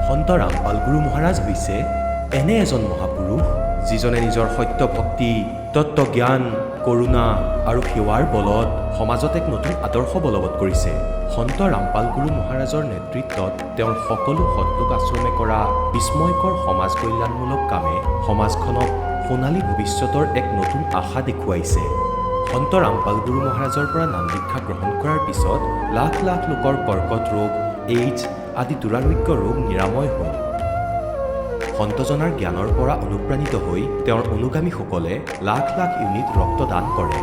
সন্ত ৰামপাল গুৰু মহাৰাজ হৈছে এনে এজন মহাপুৰুষ যিজনে নিজৰ সত্য ভক্তি, তত্ত্বজ্ঞান, কৰোণা আৰু সেৱাৰ বলত সমাজত এক নতুন আদৰ্শ বলৱৎ কৰিছে। সন্ত ৰামপাল গুৰু মহাৰাজৰ নেতৃত্বত তেওঁৰ সকলো সৎলোক আশ্ৰমে কৰা বিস্ময়কৰ সমাজ কল্যাণমূলক কামে সমাজখনক সোণালী ভৱিষ্যতৰ এক নতুন আশা দেখুৱাইছে। সন্ত ৰামপাল গুৰু মহাৰাজৰ পৰা নাম দীক্ষা গ্ৰহণ কৰাৰ পিছত লাখ লাখ লোকৰ কৰ্কট ৰোগ, এইডছ আদি দুৰাৰোগ্য ৰোগ নিৰাময় হ'ল। সন্তজনাৰ জ্ঞানৰ পৰা অনুপ্ৰাণিত হৈ তেওঁৰ অনুগামীসকলে লাখ লাখ ইউনিট ৰক্তদান কৰে।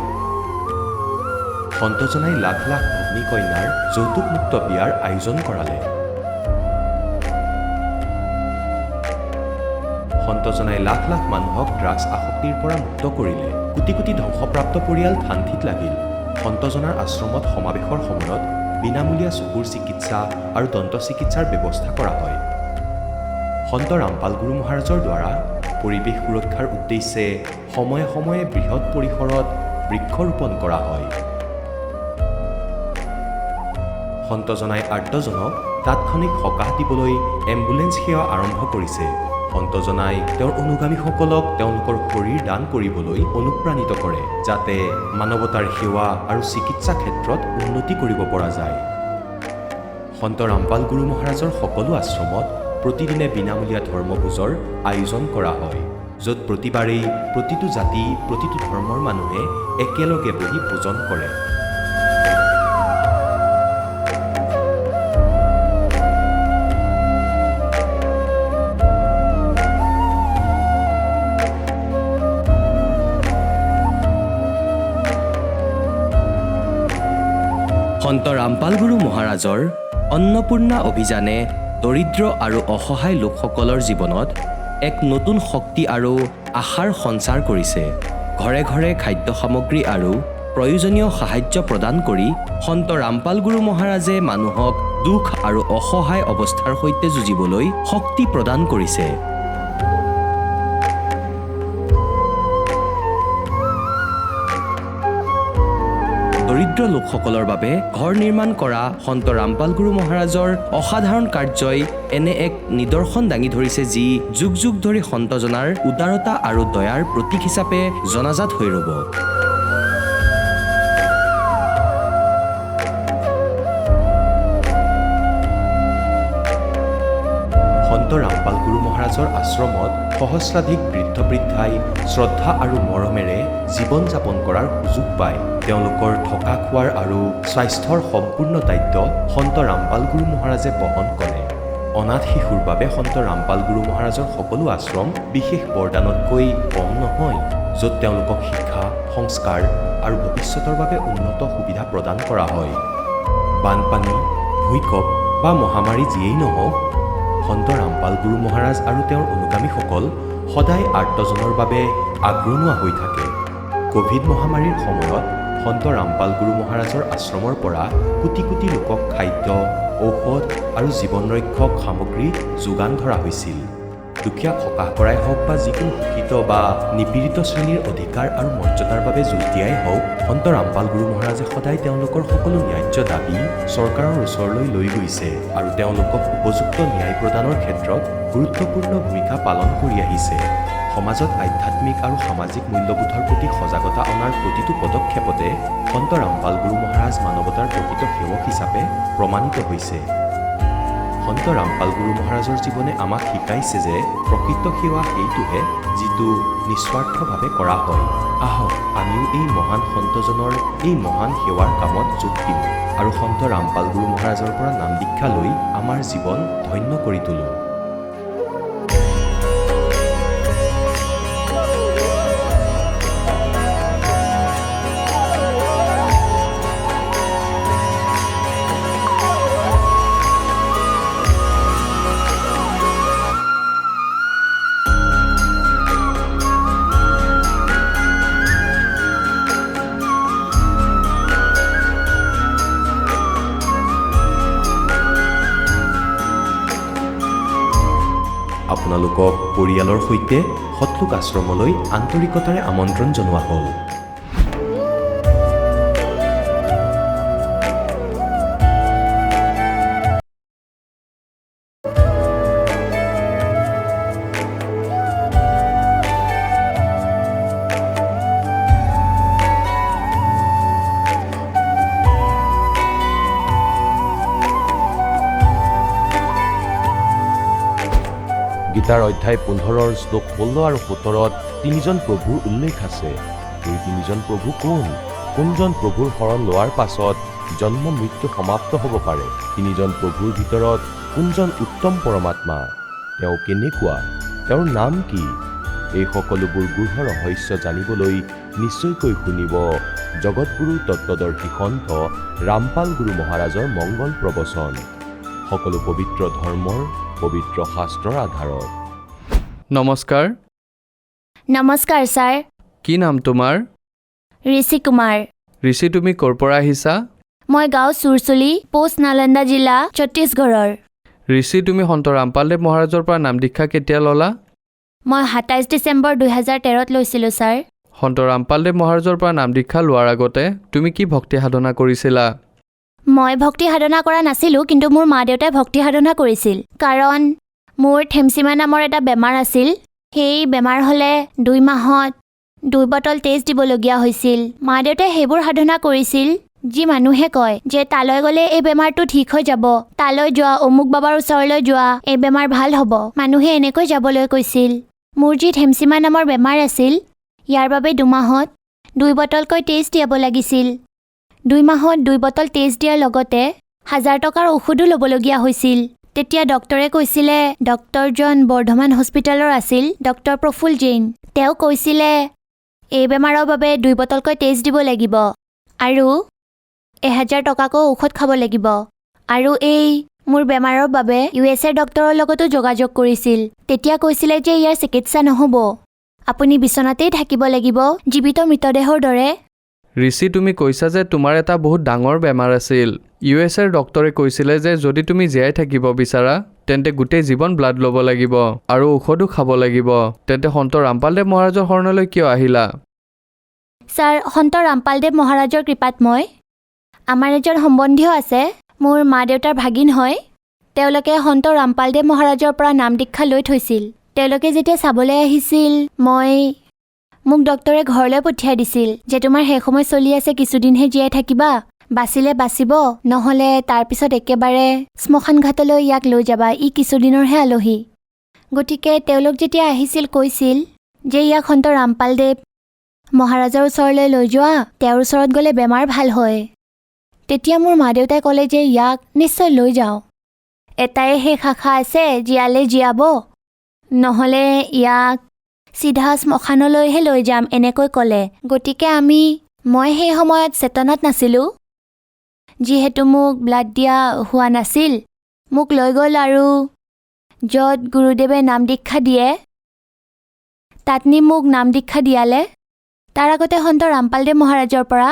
সন্তজনাই লাখ লাখ ভগ্নী কন্যাৰ যৌতুকমুক্ত বিয়াৰ আয়োজন কৰালে। সন্তজনাই লাখ লাখ মানুহক ড্ৰাগছ আসক্তিৰ পৰা মুক্ত কৰিলে। কোটি কোটি ধ্বংসপ্ৰাপ্ত পৰিয়াল শান্তিত লাগিল। সন্তজনাৰ আশ্ৰমত সমাৱেশৰ সময়ত বিনামূলীয়া চকুৰ চিকিৎসা আৰু দন্ত চিকিৎসাৰ ব্যৱস্থা কৰা হয়। সন্ত ৰামপাল গুৰু মহাৰাজৰ দ্বাৰা পৰিৱেশ সুৰক্ষাৰ উদ্দেশ্যে সময়ে সময়ে বৃহৎ পৰিসৰত বৃক্ষৰোপণ কৰা হয়। সন্তজনাই আৰ্তজনক তাৎক্ষণিক সকাহ দিবলৈ এম্বুলেন্স সেৱা আৰম্ভ কৰিছে। সন্তজনাই তেওঁৰ অনুগামীসকলক তেওঁলোকৰ শৰীৰ দান কৰিবলৈ অনুপ্ৰাণিত কৰে, যাতে মানৱতাৰ সেৱা আৰু চিকিৎসা ক্ষেত্ৰত উন্নতি কৰিব পৰা যায়। সন্ত ৰামপাল গুৰু মহাৰাজৰ সকলো আশ্ৰমত প্ৰতিদিনে বিনামূলীয়া ধৰ্মভোজৰ আয়োজন কৰা হয়, য'ত প্ৰতিবাৰেই প্ৰতিটো জাতি, প্ৰতিটো ধৰ্মৰ মানুহে একেলগে বহি ভোজন কৰে। সন্ত ৰামপাল গুৰু মহাৰাজৰ অন্নপূৰ্ণা অভিযানে দৰিদ্ৰ আৰু অসহায় লোকসকলৰ জীৱনত এক নতুন শক্তি আৰু আশাৰ সঞ্চাৰ কৰিছে। ঘৰে ঘৰে খাদ্য সামগ্ৰী আৰু প্ৰয়োজনীয় সাহায্য প্ৰদান কৰি সন্ত ৰামপাল গুৰু মহাৰাজে মানুহক দুখ আৰু অসহায় অৱস্থাৰ সৈতে যুঁজিবলৈ শক্তি প্ৰদান কৰিছে। দৰিদ্ৰ লোকসকলৰ বাবে ঘৰ নিৰ্মাণ কৰা সন্ত ৰামপাল গুৰু মহাৰাজৰ অসাধাৰণ কাৰ্যই এনে এক নিদৰ্শন দাঙি ধৰিছে, যি যুগ যুগ ধৰি সন্তজনাৰ উদাৰতা আৰু দয়াৰ প্ৰতীক হিচাপে জনাজাত হৈ ৰ'ব। সন্ত ৰামপাল গুৰু মহাৰাজৰ আশ্ৰমত সহস্ৰাধিক বৃদ্ধ বৃদ্ধাই শ্ৰদ্ধা আৰু মৰমেৰে জীৱন যাপন কৰাৰ সুযোগ পায়। তেওঁলোকৰ থকা খোৱাৰ আৰু স্বাস্থ্যৰ সম্পূৰ্ণ দায়িত্ব সন্ত ৰামপাল গুৰু মহাৰাজে বহন কৰে। অনাথ শিশুৰ বাবে সন্ত ৰামপাল গুৰু মহাৰাজৰ সকলো আশ্ৰম বিশেষ বৰদানতকৈ কম নহয়, য'ত তেওঁলোকক শিক্ষা, সংস্কাৰ আৰু ভৱিষ্যতৰ বাবে উন্নত সুবিধা প্ৰদান কৰা হয়। বানপানী, ভূঁইকঁপ বা মহামাৰী যিয়েই নহওক, সন্ত ৰামপাল গুৰু মহাৰাজ আৰু তেওঁৰ অনুগামীসকল সদায় আৰ্তজনৰ বাবে আগৰণুৱা হৈ থাকে। ক'ভিড মহামাৰীৰ সময়ত সন্ত ৰামপাল গুৰু মহাৰাজৰ আশ্ৰমৰ পৰা কোটি কোটি লোকক খাদ্য, ঔষধ আৰু জীৱন ৰক্ষক সামগ্ৰী যোগান ধৰা হৈছিল। দুখীয়াক সকাহ কৰাই হওক বা যিকোনো শোষিত বা নিপীড়িত শ্ৰেণীৰ অধিকাৰ আৰু মৰ্যাদাৰ বাবে যুঁজ দিয়াই হওক, সন্ত ৰামপাল গুৰু মহাৰাজে সদায় তেওঁলোকৰ সকলো ন্যায্য দাবী চৰকাৰৰ ওচৰলৈ লৈ গৈছে আৰু তেওঁলোকক উপযুক্ত ন্যায় প্ৰদানৰ ক্ষেত্ৰত গুৰুত্বপূৰ্ণ ভূমিকা পালন কৰি আহিছে। সমাজত আধ্যাত্মিক আৰু সামাজিক মূল্যবোধৰ প্ৰতি সজাগতা অনাৰ প্ৰতিটো পদক্ষেপতে সন্ত ৰামপাল গুৰু মহাৰাজ মানৱতাৰ প্ৰকৃত সেৱক হিচাপে প্ৰমাণিত হৈছে। সন্ত ৰামপাল গুৰু মহাৰাজৰ জীৱনে আমাক শিকাইছে যে প্ৰকৃত সেৱা সেইটোহে যিটো নিস্বাৰ্থভাৱে কৰা হয়। আহক আমিও এই মহান সন্তজনৰ এই মহান সেৱাৰ কামত যোগ দিওঁ আৰু সন্ত ৰামপাল গুৰু মহাৰাজৰ পৰা নাম দীক্ষা লৈ আমাৰ জীৱন ধন্য কৰি তোলোঁ। আপোনালোকক পৰিয়ালৰ সৈতে সৎলোক আশ্ৰমলৈ আন্তৰিকতাৰে আমন্ত্ৰণ জনোৱা হ'ল। গীতাৰ অধ্যায় 15 শ্লোক 16 আৰু 17ত তিনিজন প্ৰভুৰ উল্লেখ আছে। এই তিনিজন প্ৰভু কোনজন প্ৰভুৰ শৰণ লোৱাৰ পাছত জন্ম মৃত্যু সমাপ্ত হ'ব পাৰে? তিনিজন প্ৰভুৰ ভিতৰত কোনজন উত্তম পৰমাত্মা? তেওঁ কেনেকুৱা? তেওঁৰ নাম কি? এই সকলোবোৰ গূঢ় ৰহস্য জানিবলৈ নিশ্চয়কৈ শুনিব জগতগুৰু তত্ত্বদৰ্শী সন্ত ৰামপাল গুৰু মহাৰাজৰ মংগল প্ৰবচন, সকলো পবিত্ৰ ধৰ্মৰ পবিত্ৰ শাস্ত্ৰৰ আধাৰত। নমস্কাৰ। নমস্কাৰ ছাৰ। কি নাম তোমাৰ? ঋষি কুমাৰ। ঋষি, তুমি ক'ৰ পৰা আহিছা? মই গাঁও চুৰচুলি, পোষ্ট নালন্দা জিলা, ছত্তীশগড়ৰ। ঋষি, তুমি সন্ত ৰামপালদেৱ মহাৰাজৰ পৰা নাম দীক্ষা কেতিয়া ল'লা? মই 27 ডিচেম্বৰ 2013ত লৈছিলোঁ ছাৰ। সন্ত ৰামপালদেৱ মহাৰাজৰ পৰা নাম দীক্ষা লোৱাৰ আগতে তুমি কি ভক্তি সাধনা কৰিছিলা? মই ভক্তি সাধনা কৰা নাছিলোঁ, কিন্তু মোৰ মা দেউতাই ভক্তি সাধনা কৰিছিল। কাৰণ মোৰ থেমচিমা নামৰ এটা বেমাৰ আছিল। সেই বেমাৰ হ'লে 2 মাহত 2 বটল তেজ দিবলগীয়া হৈছিল। মা দেউতাই সেইবোৰ সাধনা কৰিছিল। যি মানুহে কয় যে তালৈ গ'লে এই বেমাৰটো ঠিক হৈ যাব, তালৈ যোৱা, অমুক বাবাৰ ওচৰলৈ যোৱা, এই বেমাৰ ভাল হ'ব, মানুহে এনেকৈ যাবলৈ কৈছিল। মোৰ যি থেমচিমা নামৰ বেমাৰ আছিল, ইয়াৰ বাবে 2 মাহত 2 বটলকৈ তেজ দিয়াব লাগিছিল। 2 মাহত 2 বটল তেজ দিয়াৰ লগতে 1000 টকাৰ ঔষধো ল'বলগীয়া হৈছিল। তেতিয়া ডক্টৰে কৈছিলে, ডক্টৰজন বৰ্ধমান হস্পিটেলৰ আছিল, ডক্টৰ প্ৰফুল জৈন। তেওঁ কৈছিলে এই বেমাৰৰ বাবে 2 বটলকৈ তেজ দিব লাগিব আৰু 1000 টকাকৈ ঔষধ খাব লাগিব। আৰু এই মোৰ বেমাৰৰ বাবে USA ডক্টৰৰ লগতো যোগাযোগ কৰিছিল। তেতিয়া কৈছিলে যে ইয়াৰ চিকিৎসা নহ'ব, আপুনি বিচনাতেই থাকিব লাগিব, জীৱিত মৃতদেহৰ দৰে। ঋষি, তুমি কৈছা যে তোমাৰ এটা বহুত ডাঙৰ বেমাৰ আছিল। USA ডক্টৰে কৈছিলে যে যদি তুমি জীয়াই থাকিব বিচাৰা তেন্তে গোটেই জীৱন ব্লাড ল'ব লাগিব আৰু ঔষধো খাব লাগিব। তেন্তে সন্ত ৰামপালদেৱ মহাৰাজৰ শৰণলৈ কিয় আহিলা? ছাৰ, সন্ত ৰামপালদেৱ মহাৰাজৰ কৃপাত আমাৰ এজন সম্বন্ধীয় আছে, মোৰ মা দেউতাৰ ভাগিন হয়। তেওঁলোকে সন্ত ৰামপালদেৱ মহাৰাজৰ পৰা নাম দীক্ষা লৈ থৈছিল। তেওঁলোকে যেতিয়া চাবলৈ আহিছিল, মোক ডক্টৰে ঘৰলৈ পঠিয়াই দিছিল যে তোমাৰ সেই সময় চলি আছে, কিছুদিনহে জীয়াই থাকিবা, বাচিলে বাচিব, নহ'লে তাৰপিছত একেবাৰে শ্মশান ঘাটলৈ ইয়াক লৈ যাবা, ই কিছুদিনৰহে আলহী। গতিকে তেওঁলোক যেতিয়া আহিছিল, কৈছিল যে ইয়াক সন্ত ৰামপালদেৱ মহাৰাজৰ ওচৰলৈ লৈ যোৱা, তেওঁৰ ওচৰত গ'লে বেমাৰ ভাল হয়। তেতিয়া মোৰ মা দেউতাই ক'লে যে ইয়াক নিশ্চয় লৈ যাওঁ, এটাই শেষ আশা আছে, জীয়ালে জীয়াব, নহ'লে ইয়াক চিধা শ্মশানলৈহে লৈ যাম, এনেকৈ ক'লে। গতিকে মই সেই সময়ত চেতনাত নাছিলোঁ, যিহেতু মোক ব্লাড দিয়া হোৱা নাছিল। মোক লৈ গ'ল আৰু য'ত গুৰুদেৱে নাম দীক্ষা দিয়ে তাত নি মোক নাম দীক্ষা দিয়ালে। তাৰ আগতে সন্ত ৰামপালদেৱ মহাৰাজৰ পৰা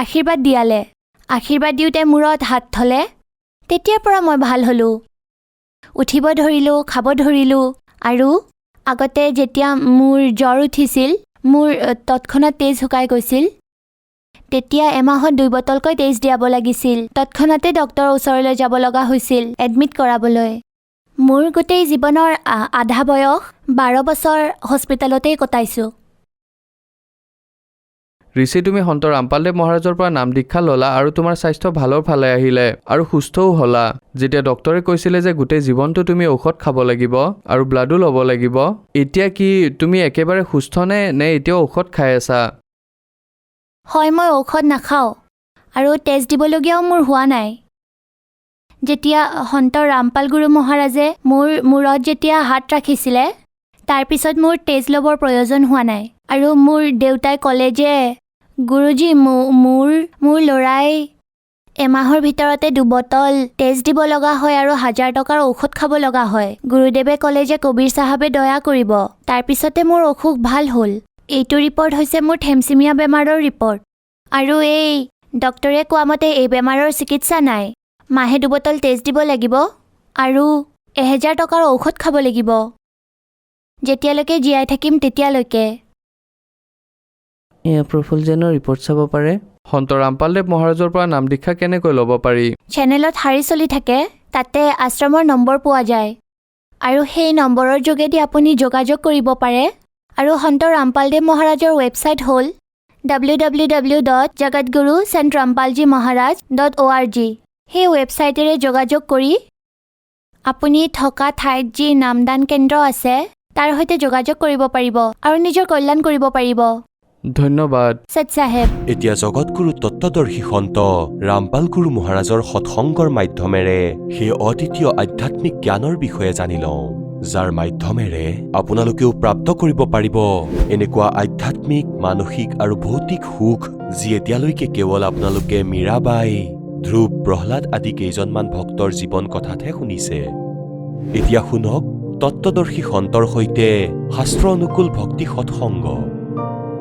আশীৰ্বাদ দিয়ালে। আশীৰ্বাদ দিওঁতে মূৰত হাত থলে। তেতিয়াৰ পৰা মই ভাল হ'লোঁ, উঠিব ধৰিলোঁ, খাব ধৰিলোঁ। আৰু আগতে যেতিয়া মোৰ জ্বৰ উঠিছিল, মোৰ তৎক্ষণাত তেজ শুকাই গৈছিল, তেতিয়া এমাহত 2 বটলকৈ তেজ দিয়াব লাগিছিল। তৎক্ষণাতে ডক্টৰৰ ওচৰলৈ যাব লগা হৈছিল এডমিট কৰাবলৈ। মোৰ গোটেই জীৱনৰ আধা বয়স 12 বছৰ হস্পিটেলতেই কটাইছোঁ। ঋষি, তুমি সন্ত ৰামপালদেৱ মহাৰাজৰ পৰা নাম দীক্ষা ল'লা আৰু তোমাৰ স্বাস্থ্য ভালৰ ফালে আহিলে আৰু সুস্থও হ'লা। যেতিয়া ডক্টৰে কৈছিলে যে গোটেই জীৱনটো তুমি ঔষধ খাব লাগিব আৰু ব্লাডো ল'ব লাগিব, এতিয়া কি তুমি একেবাৰে সুস্থ নে এতিয়াও ঔষধ খাই আছা? হয়, মই ঔষধ নাখাওঁ আৰু তেজ দিবলগীয়াও মোৰ হোৱা নাই। যেতিয়া সন্ত ৰামপাল গুৰু মহাৰাজে মোৰ মূৰত যেতিয়া হাত ৰাখিছিলে, তাৰপিছত মোৰ তেজ ল'বৰ প্ৰয়োজন হোৱা নাই। আৰু মোৰ দেউতাই ক'লে যে গুৰুজী, মোৰ ল'ৰাই এমাহৰ ভিতৰতে 2 বটল তেজ দিব লগা হয় আৰু 1000 টকাৰ ঔষধ খাব লগা হয়। গুৰুদেৱে ক'লে যে কবিৰ চাহাবে দয়া কৰিব। তাৰপিছতে মোৰ অসুখ ভাল হ'ল। এইটো ৰিপৰ্ট হৈছে মোৰ থেমচিমিয়া বেমাৰৰ ৰিপৰ্ট। আৰু এই ডক্টৰে কোৱা মতে এই বেমাৰৰ চিকিৎসা নাই। মাহে 2 বটল তেজ দিব লাগিব আৰু 1000 টকাৰ ঔষধ খাব লাগিব, যেতিয়ালৈকে জীয়াই থাকিম তেতিয়ালৈকে। এয়া প্ৰফুলজনৰ ৰিপৰ্ট চাব পাৰে। সন্ত ৰামপালদেৱ মহাৰাজৰ পৰা নাম দীক্ষা কেনেকৈ ল'ব পাৰি? চেনেলত শাৰী চলি থাকে, তাতে আশ্ৰমৰ নম্বৰ পোৱা যায় আৰু সেই নম্বৰৰ যোগেদি আপুনি যোগাযোগ কৰিব পাৰে। আৰু সন্ত ৰামপালদেৱ মহাৰাজৰ ৱেবছাইট হ'ল www.jagatguru.santrampaljimaharaj.org। সেই ৱেবছাইটেৰে যোগাযোগ কৰি আপুনি থকা ঠাইত যি নামদান কেন্দ্ৰ আছে তাৰ সৈতে যোগাযোগ কৰিব পাৰিব আৰু নিজৰ কল্যাণ কৰিব পাৰিব। ধন্যবাদ। সৎ চাহেব। এতিয়া জগতগুৰু তত্ত্বদৰ্শী সন্ত ৰামপাল গুৰু মহাৰাজৰ সৎসংগৰ মাধ্যমেৰে সেই অদ্বিতীয় আধ্যাত্মিক জ্ঞানৰ বিষয়ে জানি লওঁ, যাৰ মাধ্যমেৰে আপোনালোকেও প্ৰাপ্ত কৰিব পাৰিব এনেকুৱা আধ্যাত্মিক, মানসিক আৰু ভৌতিক সুখ যি এতিয়ালৈকে কেৱল আপোনালোকে মীৰাবাই, ধ্ৰুৱ, প্ৰহ্লাদ আদি কেইজনমান ভক্তৰ জীৱন কথাতহে শুনিছে। এতিয়া শুনক তত্ত্বদৰ্শী সন্তৰ সৈতে শাস্ত্ৰ অনুকূল ভক্তি সৎসংগ,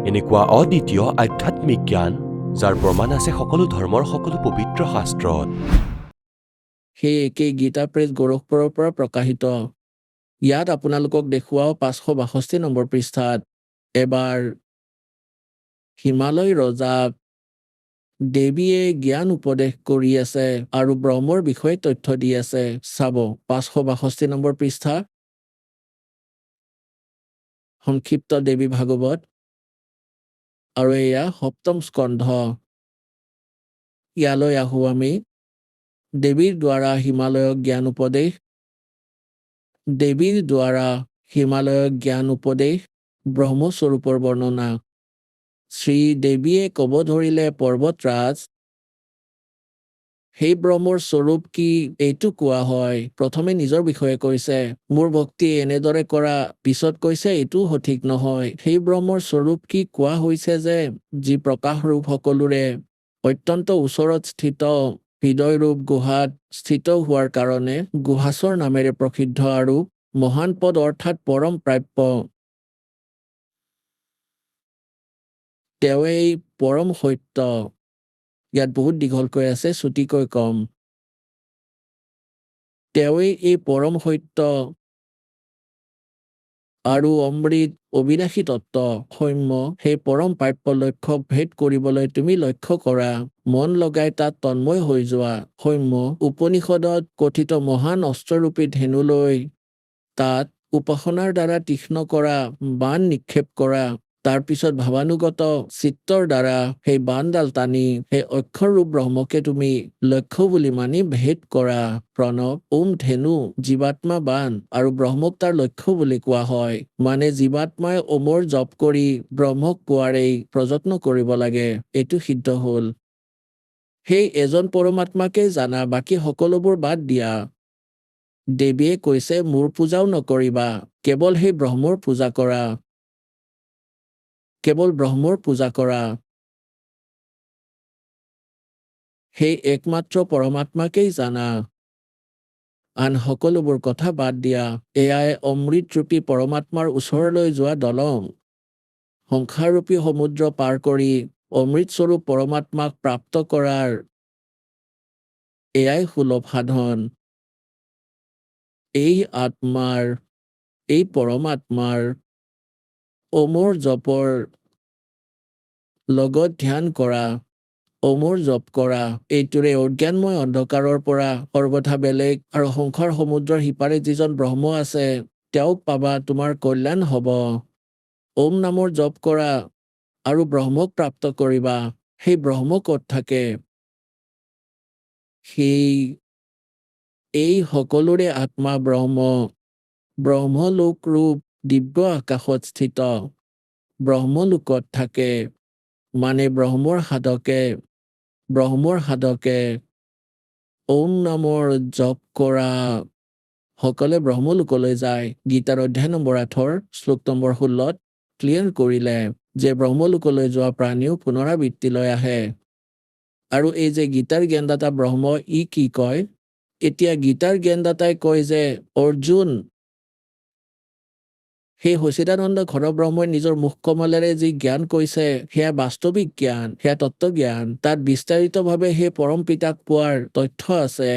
এনেকুৱা অদ্বিতীয় আধ্যাত্মিক জ্ঞান যাৰ প্ৰমাণ আছে সকলো ধৰ্মৰ সকলো পবিত্ৰ শাস্ত্ৰত। সেই একেই গীতা প্ৰেছ গোৰখপুৰৰ পৰা প্ৰকাশিত। ইয়াত আপোনালোকক দেখুৱাও 562 নম্বৰ পৃষ্ঠাত। এবাৰ হিমালয় ৰজাক দেৱীয়ে জ্ঞান উপদেশ কৰি আছে আৰু ব্ৰহ্মৰ বিষয়ে তথ্য দি আছে। চাব 562 নম্বৰ পৃষ্ঠা, সংক্ষিপ্ত দেৱী ভাগৱত, আৰু এয়া সপ্তম স্কন্ধ। ইয়ালৈ আহোঁ আমি। দেৱীৰ দ্বাৰা হিমালয়ক জ্ঞান উপদেশ। দেৱীৰ দ্বাৰা হিমালয়ক জ্ঞান উপদেশ, ব্ৰহ্মস্বৰূপৰ বৰ্ণনা। শ্ৰীদেৱীয়ে ক'ব ধৰিলে, পৰ্বতৰাজ, সেই ব্ৰহ্মৰ স্বৰূপ কি এইটো কোৱা হয়। প্ৰথমে নিজৰ বিষয়ে কৈছে, মোৰ ভক্তি এনেদৰে কৰা, পিছত কৈছে এইটোও সঠিক নহয়। সেই ব্ৰহ্মৰ স্বৰূপ কি কোৱা হৈছে যে যি প্ৰকাশ ৰূপ সকলোৰে অত্যন্ত ওচৰত স্থিত, হৃদয় ৰূপ গুহাত স্থিত হোৱাৰ কাৰণে গুহাচৰ নামেৰে প্ৰসিদ্ধ আৰু মহান পদ অৰ্থাৎ পৰম প্ৰাপ্য। তেওঁৱেই পৰম সত্য। ইয়াত বহুত দীঘলকৈ আছে, চুটিকৈ কম। তেওঁৱেই এই পৰম সত্য আৰু অমৃত অবিনাশী তত্ত্ব সৌম্য। সেই পৰম প্ৰাপ্য লক্ষ্য ভেদ কৰিবলৈ তুমি লক্ষ্য কৰা, মন লগাই তাত তন্ময় হৈ যোৱা। সৌম্য উপনিষদত কথিত মহান অস্ত্ৰৰূপী ধেনুলৈ তাত উপাসনাৰ দ্বাৰা তীক্ষ্ণ কৰা, বাণ নিক্ষেপ কৰা। তাৰ পিছত ভাৱানুগত চিত্তৰ দ্বাৰা সেই বাণডাল টানি সেই অক্ষৰ ৰূপ ব্ৰহ্মকে তুমি লক্ষ্য বুলি মানি ভেদ কৰা। প্ৰণৱ ওম ধেনু জীৱাত্মা বাণ আৰু ব্ৰহ্মক তাৰ লক্ষ্য বুলি কোৱা হয়। মানে জীৱাত্মাই ওমৰ জপ কৰি ব্ৰহ্মক পোৱাৰেই প্ৰযত্ন কৰিব লাগে। এইটো সিদ্ধ হ'ল। সেই এজন পৰমাত্মাকেই জানা, বাকী সকলোবোৰ বাদ দিয়া। দেৱীয়ে কৈছে মোৰ পূজাও নকৰিবা, কেৱল সেই ব্ৰহ্মৰ পূজা কৰা। কেৱল ব্ৰহ্মৰ পূজা কৰা। সেই একমাত্ৰ পৰমাত্মাকেই জানা, আন সকলোবোৰ কথা বাদ দিয়া। এয়াই অমৃতৰূপী পৰমাত্মাৰ ওচৰলৈ যোৱা দলং। সংসাৰৰূপী সমুদ্ৰ পাৰ কৰি অমৃতস্বৰূপ পৰমাত্মাক প্ৰাপ্ত কৰাৰ এয়াই সুলভ সাধন। এই আত্মাৰ, এই পৰমাত্মাৰ অমৰ জপৰ লগত ধ্যান কৰা, অমৰ জপ কৰা। এইটোৰে অজ্ঞানময় অন্ধকাৰৰ পৰা সৰ্বথা বেলেগ আৰু সংসাৰ সমুদ্ৰৰ সিপাৰে যিজন ব্ৰহ্ম আছে তেওঁক পাবা, তোমাৰ কল্যাণ হ'ব। ওম নামৰ জপ কৰা আৰু ব্ৰহ্মক প্ৰাপ্ত কৰিবা। সেই ব্ৰহ্ম ক'ত থাকে? সেই এই সকলোৰে আত্মা ব্ৰহ্ম, ব্ৰহ্মলোক ৰূপ দিব্য আকাশত স্থিত। ব্ৰহ্মলোকত থাকে, মানে ব্ৰহ্মৰ সাধকে ওম নামৰ জপ কৰা সকলে ব্ৰহ্মলোকলৈ যায়। গীতাৰ অধ্যায় নম্বৰ 8 শ্লোক নম্বৰ 16 ক্লিয়াৰ কৰিলে যে ব্ৰহ্মলোকলৈ যোৱা প্ৰাণীও পুনৰাবৃত্তিলৈ আহে। আৰু এই যে গীতাৰ জ্ঞানদাতা ব্ৰহ্ম, ই কি কয়? এতিয়া গীতাৰ জ্ঞানদাতাই কয় যে অৰ্জুন, সেই সচিদানন্দ ঘন ব্ৰহ্মই নিজৰ মুখ কমলেৰে যি জ্ঞান কৈছে সেয়া বাস্তৱিক জ্ঞান, সেয়া তত্ত্বজ্ঞান। তাত বিস্তাৰিতভাৱে সেই পৰম পিতাক পোৱাৰ তথ্য আছে।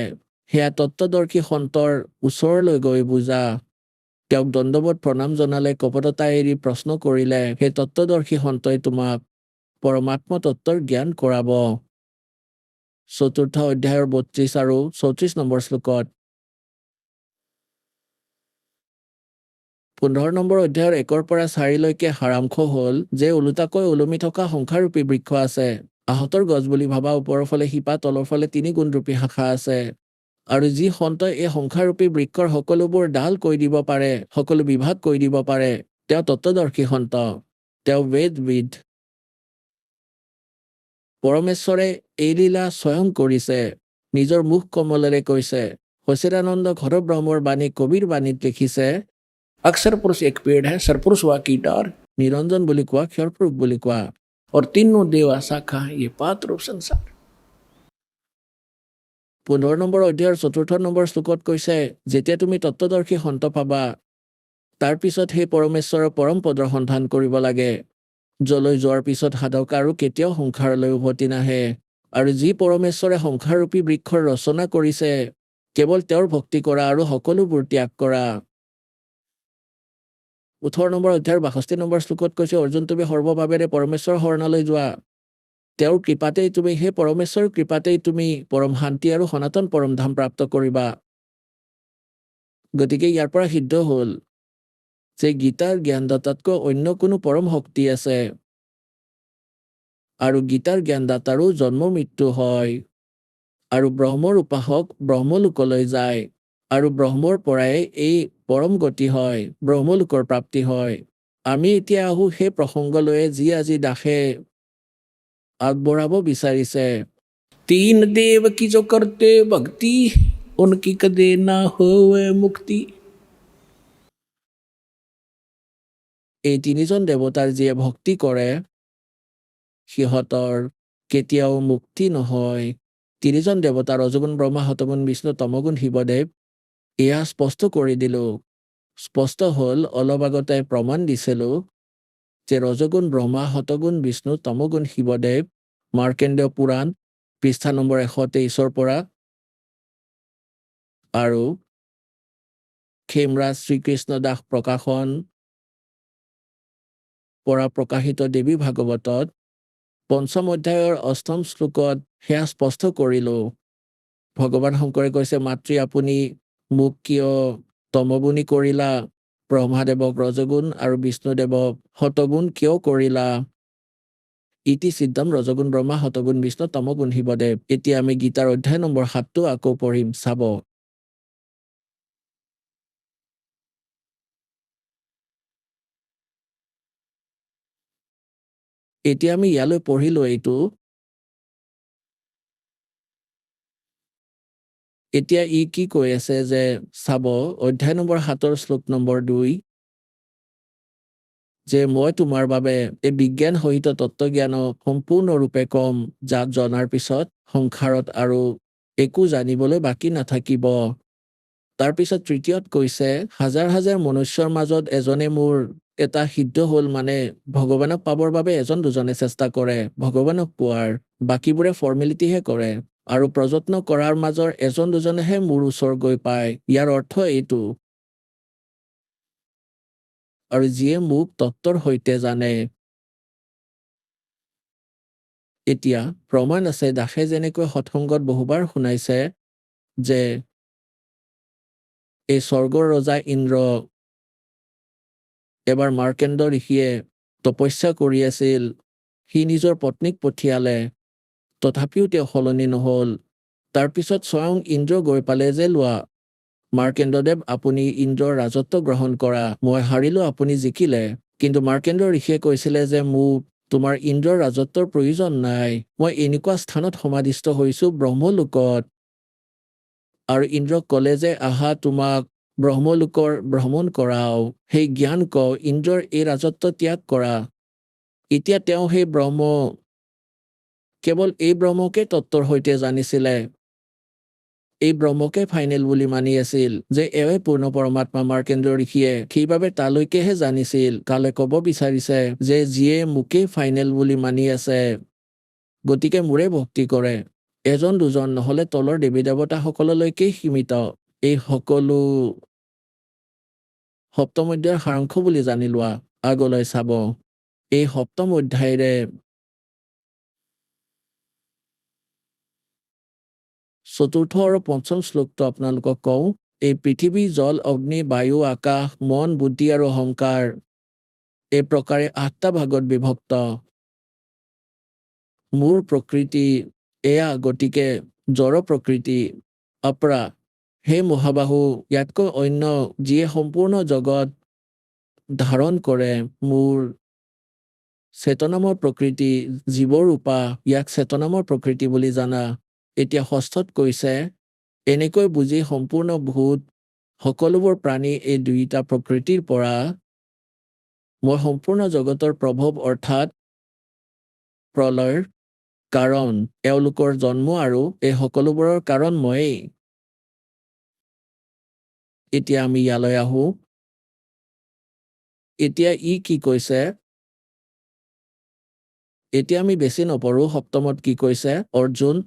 সেয়া তত্ত্বদৰ্শী সন্তৰ ওচৰলৈ গৈ বুজা। তেওঁক দণ্ডৱত প্ৰণাম জনালে, কপটতা এৰি প্ৰশ্ন কৰিলে, সেই তত্ত্বদৰ্শী সন্তই তোমাক পৰমাত্ম তত্ত্বৰ জ্ঞান কৰাব। 4 অধ্যায়ৰ 32 আৰু 34 নম্বৰ শ্লোকত। 15 নম্বৰ অধ্যায়ৰ 1 পৰা 4লৈকে সাৰাংশ হ'ল যে ওলোটাকৈ ওলমি থকা সংসাৰৰূপী বৃক্ষ আছে। আহঁতৰ গছ বুলি ভাবা ওপৰৰ ফালে শিপা, তলৰ ফালে 3 গুণৰূপী শাখা আছে। আৰু যি সন্তই এই সংসাৰৰূপী বৃক্ষৰ সকলোবোৰ ডাল কৈ দিব পাৰে, সকলো বিভাগ কৈ দিব পাৰে, তেওঁ তত্ত্বদৰ্শী সন্ত, তেওঁ বেদবিদ। পৰমেশ্বৰে এই লীলা স্বয়ং কৰিছে, নিজৰ মুখ কমলেৰে কৈছে। সচিদানন্দ ঘটব্ৰহ্মৰ বাণী কবিৰ বাণীত লিখিছে, अक्षर पुरुष एक पेड़ है, सरपुरुष वा कीटार, निरंजन বুলি কোৱা, ক্ষৰপুৰুষ বুলি কোৱা, और तीनों देवा शाखा ये पात रूप संसार। 15 নম্বৰ অধ্যায়ৰ 4 নম্বৰ শ্লোকত কৈছে, যেতিয়া তুমি তত্ত্বদৰ্শী সন্ত পাবা, তাৰ পিছত সেই পৰমেশ্বৰৰ পৰম পদৰ সন্ধান কৰিব লাগে, যলৈ যোৱাৰ পিছত সাধক আৰু কেতিয়াও সংসাৰলৈ উভতি নাহে। আৰু যি পৰমেশ্বৰে সংসাৰৰূপী বৃক্ষৰ ৰচনা কৰিছে, কেৱল তেওঁৰ ভক্তি কৰা আৰু সকলোবোৰ ত্যাগ কৰা। 18 নম্বৰ অধ্যায়ৰ 62 নম্বৰ শ্লোকত কৈছে, অৰ্জুন তুমি সৰ্বভাৱেৰে পৰমেশ্বৰৰ শৰণলৈ যোৱা, তেওঁৰ কৃপাতেই তুমি, সেই পৰমেশ্বৰৰ কৃপাতেই তুমি পৰম শান্তি আৰু সনাতন পৰম ধাম প্ৰাপ্ত কৰিবা। গতিকে ইয়াৰ পৰা সিদ্ধ হ'ল যে গীতাৰ জ্ঞানদাতাতকৈ অন্য কোনো পৰম শক্তি আছে, আৰু গীতাৰ জ্ঞানদাতাৰো জন্ম মৃত্যু হয়, আৰু ব্ৰহ্মৰ উপাসক ব্ৰহ্মলোকলৈ যায়, আৰু ব্ৰহ্মৰ পৰাই এই পৰম গতি হয়, ব্ৰহ্মলোকৰ প্ৰাপ্তি হয়। আমি এতিয়া আহোঁ সেই প্ৰসংগলৈয়ে যি আজি দাসে আগবঢ়াব বিচাৰিছে। तीन देव की जो करते भक्ति, उनकी कदे ना होवे मुक्ति। এই তিনিজন দেৱতাৰ যিয়ে ভক্তি কৰে, সিহঁতৰ কেতিয়াও মুক্তি নহয়। তিনিজন দেৱতা ৰজগুণ ব্ৰহ্মা, সতগুণ বিষ্ণু, তমগুণ শিৱদেৱ, এয়া স্পষ্ট কৰি দিলো। স্পষ্ট হ'ল, অলপ আগতে প্ৰমাণ দিছিলো যে ৰজগুণ ব্ৰহ্মা, সতগুণ বিষ্ণু, তমগুণ শিৱদেৱ, মাৰ্কেন্দ্ৰ পুৰাণ পৃষ্ঠা নম্বৰ 123 পৰা, আৰু খেমৰাজ শ্ৰীকৃষ্ণ দাস প্ৰকাশন পৰা প্ৰকাশিত দেৱী ভাগৱতত 5ম অধ্যায়ৰ 8ম শ্লোকত সেয়া স্পষ্ট কৰিলো। ভগৱান শংকৰে কৈছে, মাতৃ আপুনি মোক কিয় তমগুণী কৰিলা, ব্ৰহ্মাদেৱক ৰজগুণ আৰু বিষ্ণুদেৱক সতগুণ কিয় কৰিলা। ইতি সিদ্ধম ৰজগুণ ব্ৰহ্মা, সতগুণ বিষ্ণু, তমগুণ শিৱদেৱ। এতিয়া আমি গীতাৰ অধ্যায় নম্বৰ 7টো আকৌ পঢ়িম, চাব। এতিয়া আমি ইয়ালৈ পঢ়িলো এইটো। এতিয়া ই কি কৈ আছে যে চাব, অধ্যায় নম্বৰ 7ৰ শ্লোক নম্বৰ 2, যে মই তোমাৰ বাবে এই বিজ্ঞান সহিত তত্ত্বজ্ঞানক সম্পূৰ্ণৰূপে কম, যাক জনাৰ পিছত সংসাৰত আৰু একো জানিবলৈ বাকী নাথাকিব। তাৰপিছত তৃতীয়ত কৈছে, হাজাৰ হাজাৰ মনুষ্যৰ মাজত এজনে মোৰ এটা সিদ্ধ হ'ল, মানে ভগৱানক পাবৰ বাবে এজন দুজনে চেষ্টা কৰে ভগৱানক পোৱাৰ, বাকীবোৰে ফৰ্মেলিটিহে কৰে, আৰু প্ৰযত্ন কৰাৰ মাজৰ এজন দুজনেহে মোৰ ওচৰ গৈ পায়। ইয়াৰ অৰ্থ এইটো, আৰু যিয়ে মোক তত্ত্বৰ সৈতে জানে। এতিয়া প্ৰমাণ আছে, দাসে যেনেকৈ সৎসংগত বহুবাৰ শুনাইছে যে এই স্বৰ্গৰ ৰজা ইন্দ্ৰ এবাৰ মাৰ্কেন্দ্ৰ ঋষিয়ে তপস্যা কৰি আছিল, সি নিজৰ পত্নীক পঠিয়ালে, তথাপিও তেওঁ সলনি নহল। তাৰপিছত স্বয়ং ইন্দ্ৰ গৈ পালে যে, লোৱা মাৰ্কেন্দ্ৰদেৱ, আপুনি ইন্দ্ৰৰ ৰাজত্ব গ্ৰহণ কৰা, মই হাৰিলো, আপুনি জিকিলে। কিন্তু মাৰ্কেন্দ্ৰ ঋষিয়ে কৈছিলে যে মোক তোমাৰ ইন্দ্ৰৰ ৰাজত্বৰ প্ৰয়োজন নাই, মই এনেকুৱা স্থানত সমাধিস্থ হৈছো ব্ৰহ্মলোকত। আৰু ইন্দ্ৰক ক'লে যে আহা, তোমাক ব্ৰহ্মলোকৰ ভ্ৰমণ কৰাও, সেই জ্ঞান কওঁ, ইন্দ্ৰৰ এই ৰাজত্ব ত্যাগ কৰা। এতিয়া তেওঁ সেই ব্ৰহ্ম, কেৱল এই ব্ৰহ্মকে তত্ত্বৰ সৈতে জানিছিলে, এই ব্ৰহ্মকে ফাইনেল বুলি মানি আছিল, যে এৱে পূৰ্ণ পৰমাত্মা। মাৰ্কেন্দ্ৰ ঋষিয়ে সেইবাবে তালৈকেহে জানিছিল। তালৈ ক'ব বিচাৰিছে যে যিয়ে মোকেই ফাইনেল বুলি মানি আছে, গতিকে মোৰে ভক্তি কৰে, এজন দুজন নহলে তলৰ দেৱী দেৱতাসকললৈকেই সীমিত। এই সকলো সপ্তম অধ্যায়ৰ সাৰাংশ বুলি জানি লোৱা। আগলৈ চাব, এই সপ্তম অধ্যায়ৰে 4ৰ্থ আৰু 5ম শ্লোকটো আপোনালোকক কওঁ। এই পৃথিৱী, জল, অগ্নি, বায়ু, আকাশ, মন, বুদ্ধি আৰু অহংকাৰ এই প্ৰকাৰে 8টা ভাগত বিভক্ত। মোৰ প্ৰকৃতি এয়া, গতিকে জড় প্ৰকৃতি, অপৰা হে মহাবাহু ইয়াতকৈ অন্য যিয়ে সম্পূৰ্ণ জগত ধাৰণ কৰে মোৰ চেতনামৰ প্ৰকৃতি জীৱৰ ৰূপা ইয়াক চেতনামৰ প্ৰকৃতি বুলি জানা। এতিয়া ষষ্ঠত কৈছে এনেকৈ বুজি সম্পূৰ্ণ ভূত সকলোবোৰ প্ৰাণী এই দুইটা প্ৰকৃতিৰ পৰা মই সম্পূৰ্ণ জগতৰ প্ৰভৱ অৰ্থাৎ প্ৰলয়ৰ কাৰণ এওঁলোকৰ জন্ম আৰু এই সকলোবোৰৰ কাৰণ ময়েই। এতিয়া আমি ইয়ালৈ আহো। এতিয়া ই কি কৈছে এতিয়া আমি বেছি নপঢ়ো। সপ্তমত কি কৈছে অৰ্জুন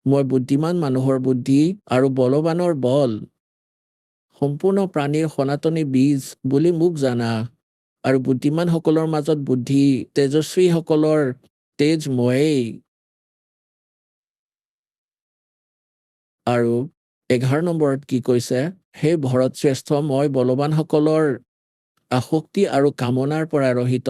মই বুদ্ধিমান মানুহৰ বুদ্ধি আৰু বলৱানৰ বল সম্পূৰ্ণ প্ৰাণীৰ সনাতনী বীজ বুলি মোক জানা আৰু বুদ্ধিমানসকলৰ মাজত বুদ্ধি তেজস্বীসকলৰ তেজ ময়েই। আৰু 11 নম্বৰত কি কৈছে হে ভৰত শ্ৰেষ্ঠ মই বলৱানসকলৰ আসক্তি আৰু কামনাৰ পৰা ৰহিত।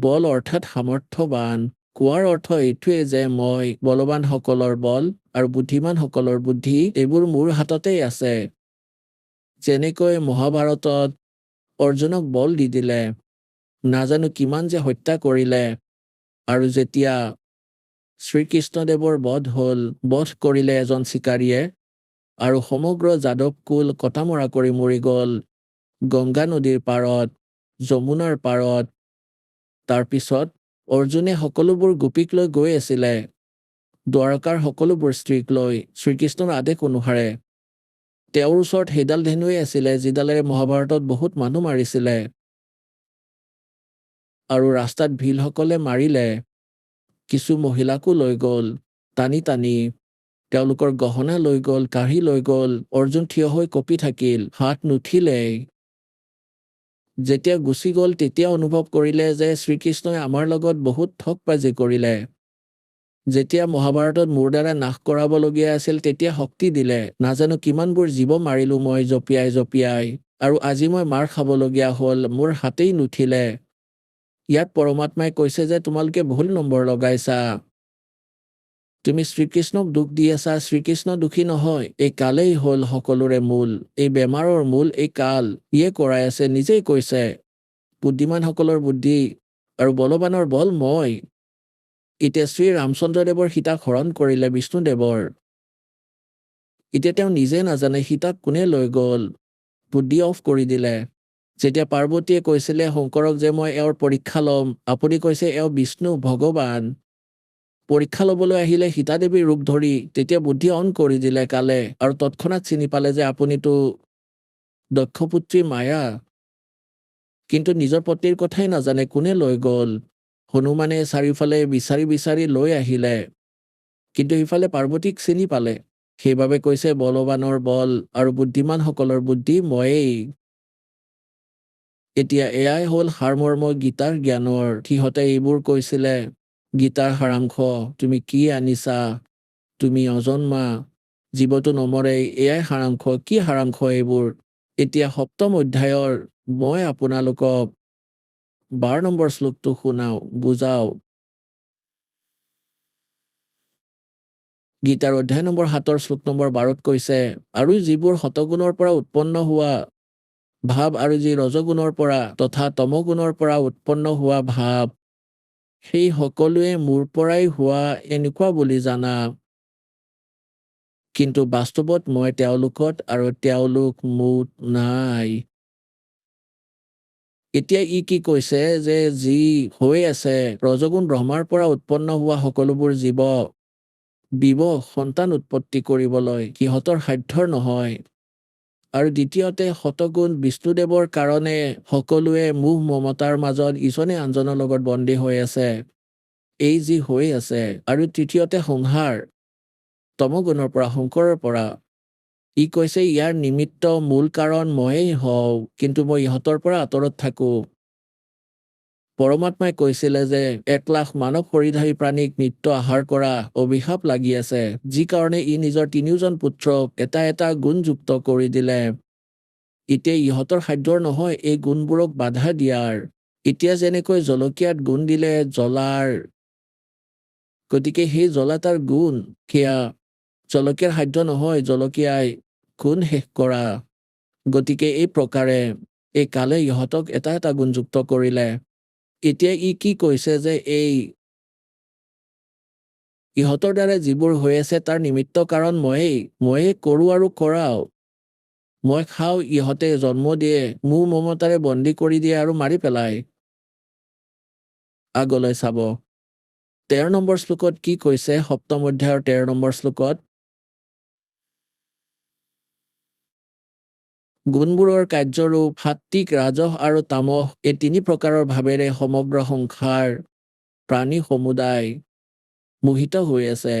বল অৰ্থাৎ সামৰ্থ্যৱান কোৱাৰ অৰ্থ এইটোৱে যে মই বলৱানসকলৰ বল আৰু বুদ্ধিমানসকলৰ বুদ্ধি এইবোৰ মোৰ হাততেই আছে। যেনেকৈ মহাভাৰতত অৰ্জুনক বল দি দিলে নাজানো কিমান যে হত্যা কৰিলে আৰু যেতিয়া শ্ৰীকৃষ্ণদেৱৰ বধ কৰিলে এজন চিকাৰীয়ে আৰু সমগ্ৰ যাদৱ কুল কটামৰা কৰি মৰি গ'ল গংগা নদীৰ পাৰত যমুনাৰ পাৰত। তাৰপিছত অৰ্জুনে সকলোবোৰ গোপীক লৈ গৈ আছিলে দ্বাৰকাৰ সকলোবোৰ স্ত্ৰীক লৈ শ্ৰীকৃষ্ণৰ আদেশ অনুসাৰে। তেওঁৰ ওচৰত সেইডাল ধেনুৱেই আছিলে যিডালেৰে মহাভাৰতত বহুত মানুহ মাৰিছিলে আৰু ৰাস্তাত ভীলসকলে মাৰিলে। কিছু মহিলাকো লৈ গ'ল টানি টানি তেওঁলোকৰ গহনা লৈ গ'ল কাঢ়ি লৈ গ'ল। অৰ্জুন থিয় হৈ কঁপি থাকিল হাত নুঠিলেই। যেতিয়া গুচি গ'ল তেতিয়া অনুভৱ কৰিলে যে শ্ৰীকৃষ্ণই আমাৰ লগত বহুত ঠগ বাজি কৰিলে। যেতিয়া মহাভাৰতত মোৰ দ্বাৰা নাশ কৰাবলগীয়া আছিল তেতিয়া শক্তি দিলে নাজানো কিমানবোৰ জীৱ মাৰিলো মই জঁপিয়াই আৰু আজি মই মাৰ খাবলগীয়া হ'ল মোৰ হাতেই নুঠিলে। ইয়াত পৰমাত্মাই কৈছে যে তোমালোকে ভুল নম্বৰ লগাইছা তুমি শ্ৰীকৃষ্ণক দুখ দি আছা। শ্ৰীকৃষ্ণ দুখী নহয় এই কালেই হ'ল সকলোৰে মূল এই বেমাৰৰ মূল এই কাল ইয়ে কৰাই আছে। নিজেই কৈছে বুদ্ধিমানসকলৰ বুদ্ধি আৰু বলৱানৰ বল মই। এতিয়া শ্ৰী ৰামচন্দ্ৰদেৱৰ সীতাক হৰণ কৰিলে বিষ্ণুদেৱৰ। এতিয়া তেওঁ নিজে নাজানে সীতাক কোনে লৈ গ'ল বুদ্ধি অফ কৰি দিলে। যেতিয়া পাৰ্বতীয়ে কৈছিলে শংকৰক যে মই এওঁৰ পৰীক্ষা ল'ম আপুনি কৈছে এওঁ বিষ্ণু ভগৱান পৰীক্ষা ল'বলৈ আহিলে সীতাদেৱীৰ ৰূপ ধৰি তেতিয়া বুদ্ধি অন কৰি দিলে কালে আৰু তৎক্ষণাত চিনি পালে যে আপুনিতো দক্ষপুত্ৰী মায়া। কিন্তু নিজৰ পত্নীৰ কথাই নাজানে কোনে লৈ গ'ল। হনুমানে চাৰিওফালে বিচাৰি বিচাৰি লৈ আহিলে কিন্তু সিফালে পাৰ্বতীক চিনি পালে। সেইবাবে কৈছে বলৱানৰ বল আৰু বুদ্ধিমানসকলৰ বুদ্ধি ময়েই। এতিয়া এয়াই হ'ল সাৰমৰ্ম গীতাৰ জ্ঞানৰ। সিহঁতে এইবোৰ কৈছিলে গীতাৰ সাৰাংশ তুমি কি আনিছা তুমি অজন্মা জীৱটো নমৰে এয়াই সাৰাংশ। কি সাৰাংশ এইবোৰ? এতিয়া সপ্তম অধ্যায়ৰ মই আপোনালোকক 12 নম্বৰ শ্লোকটো শুনাও বুজাও। গীতাৰ অধ্যায় নম্বৰ 7 শ্লোক নম্বৰ 12ত কৈছে আৰু যিবোৰ শতগুণৰ পৰা উৎপন্ন হোৱা ভাৱ আৰু যি ৰজগুণৰ পৰা তথা তমগুণৰ পৰা উৎপন্ন হোৱা ভাৱ সেই সকলোৱে মোৰ পৰাই হোৱা এনেকুৱা বুলি জানা কিন্তু বাস্তৱত মই তেওঁলোকত আৰু তেওঁলোক মোত নাই। এতিয়া ই কি কৈছে যে যি হৈ আছে ৰজগুণ ব্ৰহ্মাৰ পৰা উৎপন্ন হোৱা সকলোবোৰ জীৱ সন্তান উৎপত্তি কৰিবলৈ সিহঁতৰ সাধ্যৰ নহয়। আৰু দ্বিতীয়তে শতগুণ বিষ্ণুদেৱৰ কাৰণে সকলোৱে মোহ মমতাৰ মাজত ইজনে আনজনৰ লগত বন্দী হৈ আছে এই যি হৈ আছে। আৰু তৃতীয়তে সংহাৰ তমগুণৰ পৰা শংকৰৰ পৰা ই কৈছে ইয়াৰ নিমিত্ত মূল কাৰণ ময়েই হওঁ কিন্তু মই ইহঁতৰ পৰা আঁতৰত থাকো। পৰমাত্মাই কৈছিলে যে 1 লাখ মানৱ শৰীৰধাৰী প্ৰাণীক নিত্য আহাৰ কৰা অভিশাপ লাগি আছে যি কাৰণে ই নিজৰ 3জন পুত্ৰক এটা এটা গুণযুক্ত কৰি দিলে। এতিয়া ইহঁতৰ সাধ্যৰ নহয় এই গুণবোৰক বাধা দিয়াৰ। এতিয়া যেনেকৈ জলকীয়াত গুণ দিলে জ্বলাৰ গতিকে সেই জ্বলা তাৰ গুণ সেয়া জলকীয়াৰ সাধ্য নহয় জলকীয়াই গুণ শেষ কৰা। গতিকে এই প্ৰকাৰে এই কালে ইহঁতক এটা এটা গুণযুক্ত কৰিলে। এতিয়া ই কি কৈছে যে এই ইহঁতৰ দ্বাৰা যিবোৰ হৈ আছে তাৰ নিমিত্ত কাৰণ ময়েই কৰোঁ আৰু কৰাও। মই খাওঁ, ইহঁতে জন্ম দিয়ে, মোৰ মমতাৰে বন্দী কৰি দিয়ে আৰু মাৰি পেলায়। আগলৈ চাব 13 নম্বৰ শ্লোকত কি কৈছে, 7ম অধ্যায়ৰ 13 নম্বৰ শ্লোকত। গুণবোৰৰ কাৰ্যৰূপ সাত্বিক, ৰাজস আৰু তামস এই 3 প্ৰকাৰৰ ভাৱেৰে সমগ্ৰ সংসাৰ প্ৰাণী সমুদায় মোহিত হৈ আছে।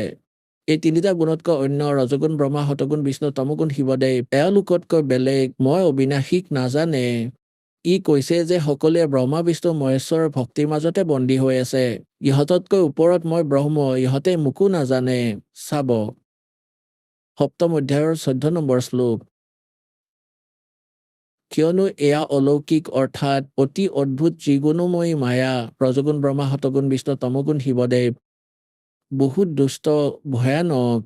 এই 3টা গুণতকৈ অন্য ৰজগুণ ব্ৰহ্মা, সতগুণ বিষ্ণু, তমগুণ শিৱদেৱ এওঁলোকতকৈ বেলেগ মই অবিনাশীক নাজানে। ই কৈছে যে সকলোৱে ব্ৰহ্মা বিষ্ণু মহেশ্বৰৰ ভক্তিৰ মাজতে বন্দী হৈ আছে। ইহঁততকৈ ওপৰত মই ব্ৰহ্ম, ইহঁতে মোকো নাজানে। চাব 7ম অধ্যায়ৰ 14 নম্বৰ শ্লোক। কিয়নো এয়া অলৌকিক অৰ্থাৎ অতি অদ্ভুত ত্ৰিগুণময়ী মায়া, ৰজগুণ ব্ৰহ্মা, সতগুণ বিষ্ণু, তমগুণ শিৱদেৱ বহুত দুষ্ট, ভয়ানক।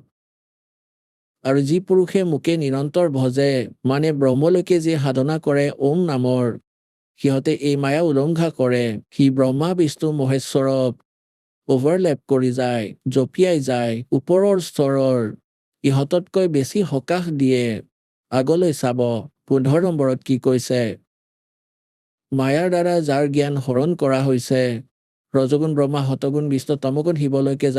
আৰু যি পুৰুষে মোকে নিৰন্তৰ ভজে, মানে ব্ৰহ্মলৈকে যি সাধনা কৰে ওম নামৰ, সিহঁতে এই মায়া উলংঘা কৰে। সি ব্ৰহ্মা বিষ্ণু মহেশ্বৰক অভাৰলেপ কৰি যায়, জঁপিয়াই যায়, ওপৰৰ স্তৰৰ ইহঁততকৈ বেছি সকাহ দিয়ে। আগলৈ চাব 15 নম্বৰত কি কৈছে। মায়াৰ দ্বাৰা যাৰ জ্ঞান হৰণ কৰা হৈছে, ৰজগুণ ব্ৰহ্মা, সতগুণ বিষ্ণু, তমগুণ শিৱলৈকে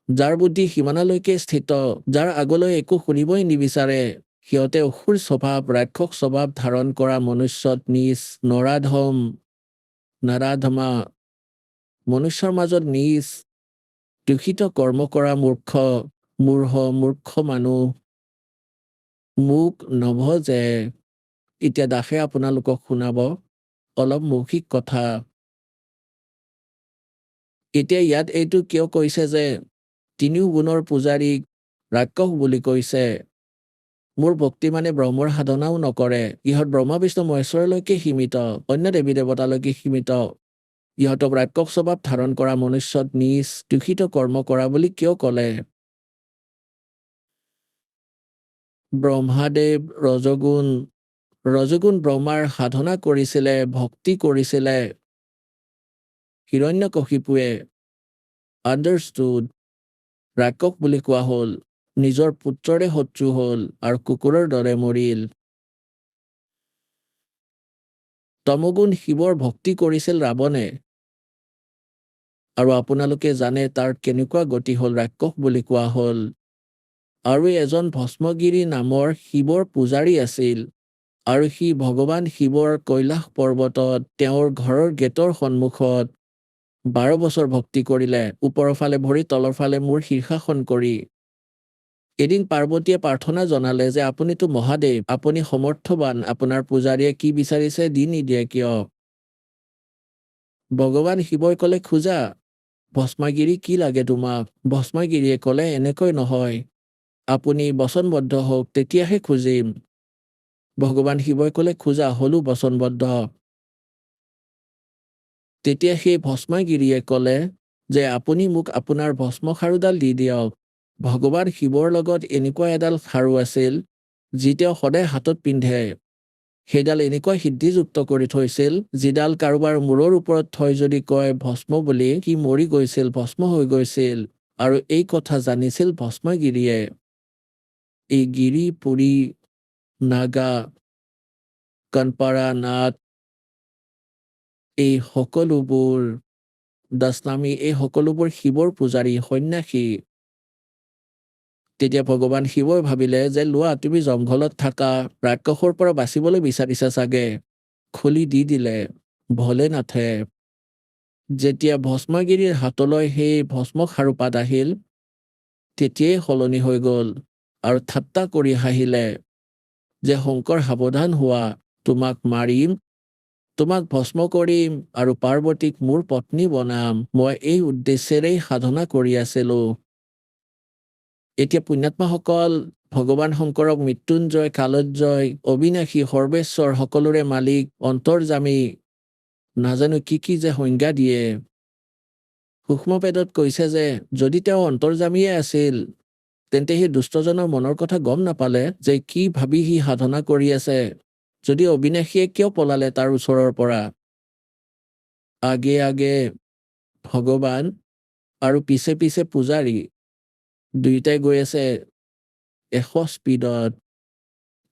যাৰ বুদ্ধি সিমানলৈকে স্থিত, যাৰ আগলৈ একো শুনিবই নিবিচাৰে, সিহঁতে অসুৰ স্বভাৱ, ৰাক্ষস স্বভাৱ ধাৰণ কৰা মনুষ্যত নীচ, নাৰাধমা, মনুষ্যৰ মাজত নীচ, দূষিত কৰ্ম কৰা মূৰ্খ মানুহ, মোক নভজে। এতিয়া দাসে আপোনালোকক শুনাব অলপ মৌখিক কথা। এতিয়া ইয়াত এইটো কিয় কৈছে যে 3 গুণৰ পূজাৰীক ৰাক্ষস বুলি কৈছে? মোৰ ভক্তি মানে ব্ৰহ্মৰ সাধনাও নকৰে। ইহঁত ব্ৰহ্মা বিষ্ণু মহেশ্বৰলৈকে সীমিত, অন্য দেৱী দেৱতালৈকে সীমিত। ইহঁতক ৰাক্ষস স্বভাৱ ধাৰণ কৰা মনুষ্যত নীচ, দূষিত কৰ্ম কৰা বুলি কিয় ক'লে? ব্ৰহ্মাদেৱ ৰজগুণ ব্ৰহ্মাৰ সাধনা কৰিছিলে, ভক্তি কৰিছিলে। হিৰণ্যকশিপুৱে আণ্ডাৰষ্টুড, ৰাক্ষস বুলি কোৱা হ'ল, নিজৰ পুত্ৰৰে শত্ৰু হ'ল আৰু কুকুৰৰ দৰে মৰিল। তমগুণ শিৱৰ ভক্তি কৰিছিল ৰাৱণে, আৰু আপোনালোকে জানে তাৰ কেনেকুৱা গতি হ'ল, ৰাক্ষস বুলি কোৱা হ'ল। আৰু এজন ভস্মগিৰি নামৰ শিৱৰ পূজাৰী আছিল, আৰু সি ভগৱান শিৱৰ কৈলাশ পৰ্বতত তেওঁৰ ঘৰৰ গেটৰ সন্মুখত 12 বছৰ ভক্তি কৰিলে, ওপৰৰ ফালে ভৰি, তলৰ ফালে মূৰ শীৰ্ষাসন কৰি। এদিন পাৰ্বতীয়ে প্ৰাৰ্থনা জনালে যে আপুনিতো মহাদেৱ, আপুনি সমৰ্থবান, আপোনাৰ পূজাৰীয়ে কি বিচাৰিছে দি নিদিয়ে কিয়? ভগৱান শিৱই ক'লে খোজা। ভস্মগিৰি কি লাগে তোমাক? ভস্মগিৰিয়ে ক'লে এনেকৈ নহয়, আপুনি বচনবদ্ধ হওক, তেতিয়াহে খুজিম। ভগৱান শিৱই ক'লে খোজা, হলো বচনবদ্ধ। তেতিয়া সেই ভস্মগিৰিয়ে ক'লে যে আপুনি মোক আপোনাৰ ভস্ম খাৰুডাল দি দিয়ক। ভগৱান শিৱৰ লগত এনেকুৱা এডাল খাৰু আছিল যি তেওঁ সদায় হাতত পিন্ধে। সেইডাল এনেকুৱা সিদ্ধিযুক্ত কৰি থৈছিল, যিডাল কাৰোবাৰ মূৰৰ ওপৰত থৈ যদি কয় ভস্ম বুলি, সি মৰি গৈছিল, ভস্ম হৈ গৈছিল। আৰু এই কথা জানিছিল ভস্মগিৰিয়ে। এই গিৰি, পুৰী, নাগা, কণপাৰা, নাথ, এই সকলোবোৰ দাসনামী, এই সকলোবোৰ শিৱৰ পূজাৰী, সন্যাসী। তেতিয়া ভগৱান শিৱই ভাবিলে যে লোৱা, তুমি জংঘলত থাকা, ৰাক্ষসৰ পৰা বাচিবলৈ বিচাৰিছা চাগে, খুলি দি দিলে ভোলেনাথে। যেতিয়া ভস্মগিৰিৰ হাতলৈ সেই ভস্ম খাৰুপাত আহিল, তেতিয়াই সলনি হৈ গ'ল আৰু ঠাট্টা কৰি হাঁহিলে যে শংকৰ সাৱধান হোৱা, তোমাক মাৰিম, তোমাক ভস্ম কৰিম আৰু পাৰ্বতীক মোৰ পত্নী বনাম। মই এই উদ্দেশ্যেৰেই সাধনা কৰি আছিলো। এতিয়া পুণ্যাত্মাসকল ভগৱান শংকৰক মৃত্যুঞ্জয়, কালজ্জয়, অবিনাশী, সৰ্বেশ্বৰ, সকলোৰে মালিক, অন্তৰ্যামী, নাজানো কি যে সংজ্ঞা দিয়ে। সূক্ষ্মবেদত কৈছে যে যদি তেওঁ অন্তৰ্যামীয়ে আছিল, তেন্তে সেই দুষ্টজনৰ মনৰ কথা গম নাপালে যে কি ভাবি সি সাধনা কৰি আছে। যদি অবিনাশীয়ে কিয় পলালে তাৰ ওচৰৰ পৰা? আগে আগে ভগৱান আৰু পিছে পিছে পূজাৰী দুয়োটাই গৈ আছে 100 স্পীডত।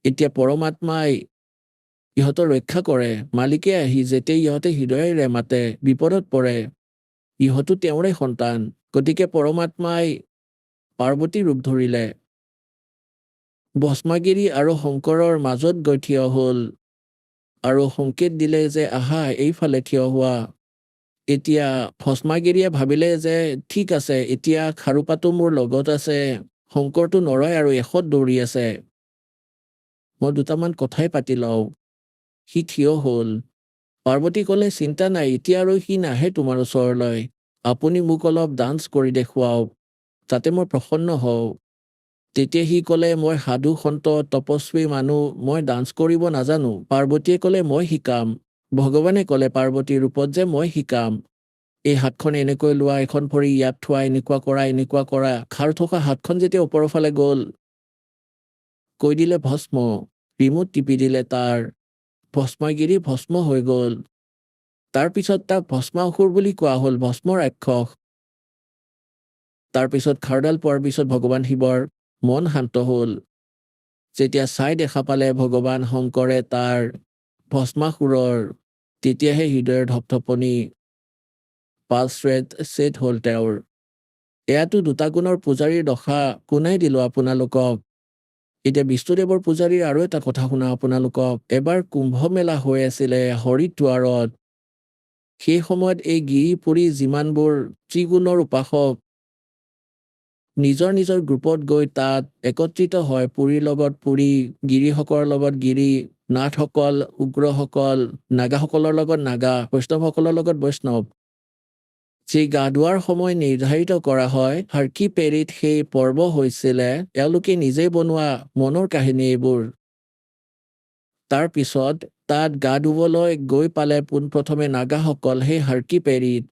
এতিয়া পৰমাত্মাই ইহঁতৰ ৰক্ষা কৰে। মালিকে আহি যেতিয়া ইহঁতে হৃদয়েৰে মাতে, বিপদত পৰে, ইহঁতো তেওঁৰে সন্তান। গতিকে পৰমাত্মাই পাৰ্বতী ৰূপ ধৰিলে, ভস্মাগিৰি আৰু শংকৰৰ মাজত গৈ থিয় হ'ল আৰু সংকেত দিলে যে আহা এইফালে থিয় হোৱা। এতিয়া ভস্মাগিৰিয়ে ভাবিলে যে ঠিক আছে, এতিয়া খাৰুপাতো মোৰ লগত আছে, শংকৰটো নৰয় আৰু 100ত দৌৰি আছে, মই দুটামান কথাই পাতি লওঁ। সি থিয় হ'ল। পাৰ্বতী ক'লে চিন্তা নাই, এতিয়া আৰু সি নাহে তোমাৰ ওচৰলৈ। আপুনি মোক অলপ ডান্স কৰি দেখুৱাওক, যাতে মই প্ৰসন্ন হওঁ। তেতিয়া সি ক'লে মই সাধু সন্ত তপস্বী মানুহ, মই ডান্স কৰিব নাজানো। পাৰ্বতীয়ে ক'লে মই শিকাম। ভগৱানে ক'লে পাৰ্বতীৰ ৰূপত যে মই শিকাম। এই হাতখন এনেকৈ লোৱা, এখন ভৰি ইয়াত থোৱা, এনেকুৱা কৰা এনেকুৱা কৰা। খাৰ থকা হাতখন যেতিয়া ওপৰৰ ফালে গ'ল, কৈ দিলে ভস্ম, ৰিমোট টিপি দিলে তাৰ। ভস্মাগিৰি ভস্ম হৈ গ'ল। তাৰপিছত তাক ভস্মাসুৰ বুলি কোৱা হ'ল, ভস্ম ৰাক্ষস। তাৰপিছত খাৰডাল পোৱাৰ পিছত ভগৱান শিৱৰ মন শান্ত হ'ল। যেতিয়া চাই দেখা পালে ভগৱান শংকৰে তাৰ ভস্মাসুৰৰ, তেতিয়াহে হৃদয়ৰ ধপধপনি, পালছ ৰেট ছেট হ'ল তেওঁৰ। এয়াতো দুটা গুণৰ পূজাৰীৰ দশা শুনাই দিলোঁ আপোনালোকক। এতিয়া বিষ্ণুদেৱৰ পূজাৰীৰ আৰু এটা কথা শুনা আপোনালোকক। এবাৰ কুম্ভ মেলা হৈ আছিলে হৰিদ্বাৰত। সেই সময়ত এই গিৰিপুৰী যিমানবোৰ ত্ৰিগুণৰ উপাসক নিজৰ নিজৰ গ্ৰুপত গৈ তাত একত্ৰিত হয়। পুৰীৰ লগত পুৰী, গিৰিসকলৰ লগত গিৰি, নাথসকল, উগ্ৰসকল, নাগাসকলৰ লগত নাগা, বৈষ্ণৱসকলৰ লগত বৈষ্ণৱ। যি গা ধোৱাৰ সময় নিৰ্ধাৰিত কৰা হয়, হাৰ্কি পেৰিত সেই পৰ্ব হৈছিলে, এওঁলোকে নিজেই বনোৱা মনৰ কাহিনী এইবোৰ। তাৰপিছত তাত গা ধুবলৈ গৈ পালে পোনপ্ৰথমে নাগাসকল সেই হাৰ্কি পেৰিত।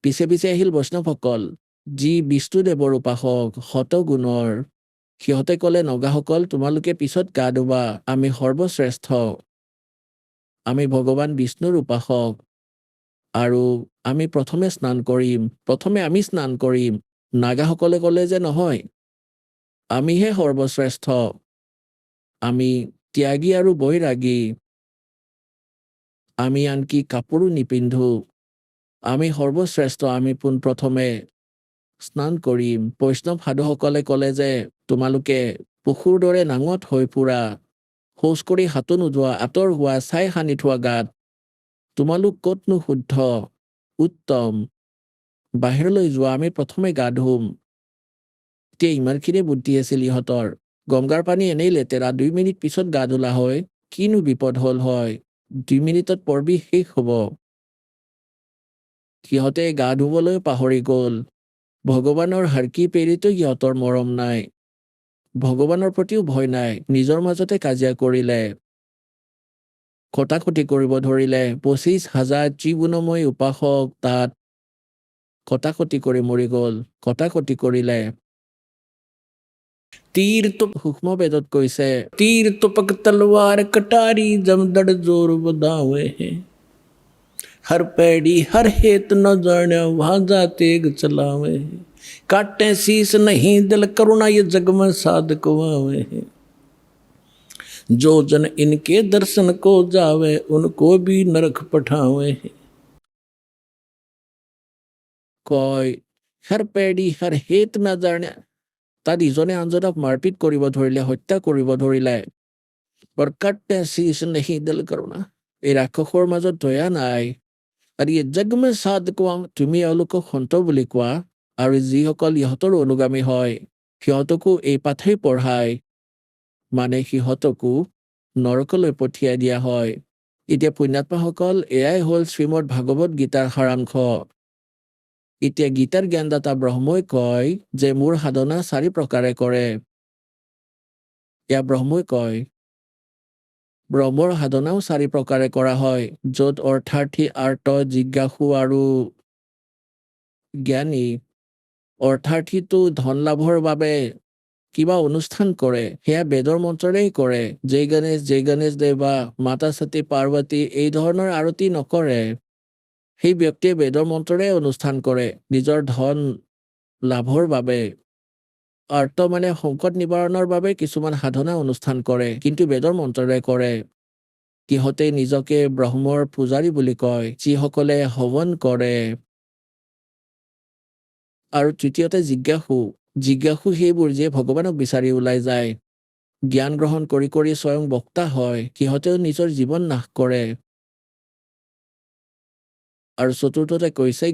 পিছে পিছে আহিল বৈষ্ণৱসকল, যি বিষ্ণুদেৱৰ উপাসক, শতগুণৰ। সিহঁতে ক'লে নগাসকল তোমালোকে পিছত গা ধুবা, আমি সৰ্বশ্ৰেষ্ঠ, আমি ভগৱান বিষ্ণুৰ উপাসক, আৰু আমি প্ৰথমে স্নান কৰিম, প্ৰথমে আমি স্নান কৰিম। নাগাসকলে ক'লে যে নহয়, আমিহে সৰ্বশ্ৰেষ্ঠ, আমি ত্যাগী আৰু বৈৰাগী, আমি আনকি কাপোৰো নিপিন্ধো, আমি সৰ্বশ্ৰেষ্ঠ, আমি পোনপ্ৰথমে স্নান কৰিম। বৈষ্ণৱ সাধুসকলে ক'লে যে তোমালোকে পশুৰ দৰে নাঙঠ হৈ ফুৰা, শৌচ কৰি হাতো নোধোৱা, আঁতৰ হোৱা, ছাই সানি থোৱা গাত, তোমালোক ক'তনো শুদ্ধ উত্তম, বাহিৰলৈ যোৱা, আমি প্ৰথমে গা ধুম। এতিয়া ইমানখিনি বুদ্ধি আছিল ইহঁতৰ। গংগাৰ পানী এনেই লেতেৰা, 2 মিনিট পিছত গা ধুলা হয়, কিনো বিপদ হ'ল হয়, 2 মিনিটত পৰ্বী শেষ হ'ব। সিহঁতে গা ধুবলৈ পাহৰি গ'ল। ভগৱানৰ হাৰ্কি পেৰিতো সিহঁতৰ মৰম নাই, ভগৱানৰ প্ৰতিও ভয় নাই, নিজৰ মাজতে কাজিয়া কৰিলে, কটাকটি কৰিব ধৰিলে। 25,000 ত্ৰিগুণময় উপাসক তাত কটাকটি কৰি মৰি গ'ল, কটাকটি কৰিলে। तीर तो सूक्ष्म वेदत কৈছে, तीर तुपक तलवार कटारी जमदड़ जोर बदावे है, हर पैड़ी हर हेत न जाने भाजा तेग चलावे है, काटे शीस नहीं दिल करुणा ये जग में साधक वावे है, जो जन इनके दर्शन को जावे उनको भी नरक पठावे है। কয় हर पैड़ी हर हेत न जाने, তাত ইজনে আনজনক মাৰপিট কৰিব ধৰিলে, হত্যা কৰিব ধৰিলে। বৰকাটে শীশ নেহি দিল কৰুণা, এই ৰাক্ষসৰ মাজত দয়া নাই। আৰু এই জগমে সাধ কোৱা, তুমি এওঁলোকক সন্ত বুলি কোৱা, আৰু যিসকল ইহঁতৰ অনুগামী হয় সিহঁতকো এই পাঠেই পঢ়ায়, মানে সিহঁতকো নৰকলৈ পঠিয়াই দিয়া হয়। এতিয়া পুণ্যাত্মাসকল, এয়াই হ'ল শ্ৰীমদ ভাগৱত গীতাৰ সাৰাংশ। এতিয়া গীতাৰ জ্ঞানদাতা ব্ৰহ্মই কয় যে মোৰ সাধনা 4 প্ৰকাৰে কৰে। এয়া ব্ৰহ্মই কয়। ব্ৰহ্মৰ সাধনাও 4 প্ৰকাৰে কৰা হয়, য'ত অৰ্থাৰ্থী, আৰ্ত, জিজ্ঞাসু আৰু জ্ঞানী অৰ্থাৰ্থীটো ধন লাভৰ বাবে কিবা অনুষ্ঠান কৰে, সেয়া বেদৰ মন্ত্ৰৰেই কৰে। জয় গণেশ দেৱ বা মাতা সতী পাৰ্বতী এই ধৰণৰ আৰতি নকৰে। সেই ব্যক্তিয়ে বেদৰ মন্ত্ৰৰে অনুষ্ঠান কৰে নিজৰ ধন লাভৰ বাবে। মানে সংকট নিবাৰণৰ বাবে কিছুমান সাধনা অনুষ্ঠান কৰে, কিন্তু বেদৰ মন্ত্ৰৰে কৰে। সিহঁতে নিজকে ব্ৰহ্মৰ পূজাৰী বুলি কয়, যিসকলে হৱন কৰে। আৰু তৃতীয়তে জিজ্ঞাসু সেইবোৰ যিয়ে ভগৱানক বিচাৰি ওলাই যায়, জ্ঞান গ্ৰহণ কৰি কৰি স্বয়ং বক্তা হয়, সিহঁতেও নিজৰ জীৱন নাশ কৰে। আৰু চতুৰ্থতে কৈছে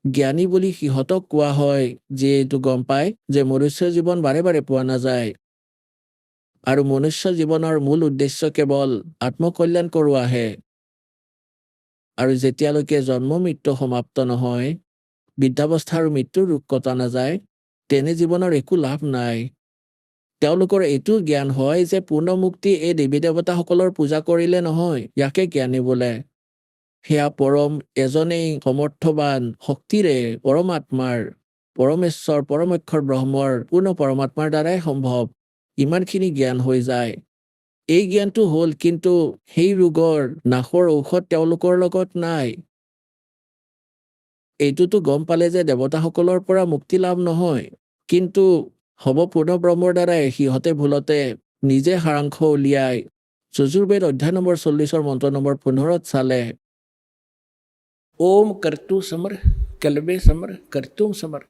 জ্ঞানী বুলি সিহঁতক কোৱা হয় যে এইটো গম পায় যে মনুষ্য জীৱন বাৰে বাৰে পোৱা নাযায়, আৰু মনুষ্য জীৱনৰ মূল উদ্দেশ্য কেৱল আত্মকল্যাণ কৰোৱাহে। আৰু যেতিয়ালৈকে জন্ম মৃত্যু সমাপ্ত নহয়, বৃদ্ধাৱস্থা আৰু মৃত্যুৰ ৰোগ কটা নাযায়, তেনে জীৱনৰ একো লাভ নাই। তেওঁলোকৰ এইটো জ্ঞান হয় যে পূৰ্ণ মুক্তি এই দেৱী দেৱতাসকলৰ পূজা কৰিলে নহয়, ইয়াকে জ্ঞানী বোলে। সেয়া এজনেই সমৰ্থবান শক্তিৰে পৰমেশ্বৰ পৰমক্ষৰ ব্ৰহ্মৰ পূৰ্ণ পৰমাত্মাৰ দ্বাৰাই সম্ভৱ। ইমানখিনি জ্ঞান হৈ যায়। এই জ্ঞানটো হ'ল, কিন্তু সেই ৰোগৰ নাশৰ ঔষধ তেওঁলোকৰ লগত নাই। এইটোতো গম পালে যে দেৱতাসকলৰ পৰা মুক্তি লাভ নহয়, কিন্তু হ'ব পূৰ্ণ ব্ৰহ্মৰ দ্বাৰাই সিহঁতে ভুলতে নিজে সাৰাংশ উলিয়াই যজুৰ্বেদ অধ্যায় নম্বৰ 40 মন্ত্ৰ নম্বৰ 15 চালে, ওম কৰ্তু সমৰ কলবে সমৰ কৰ্তুম সমৰ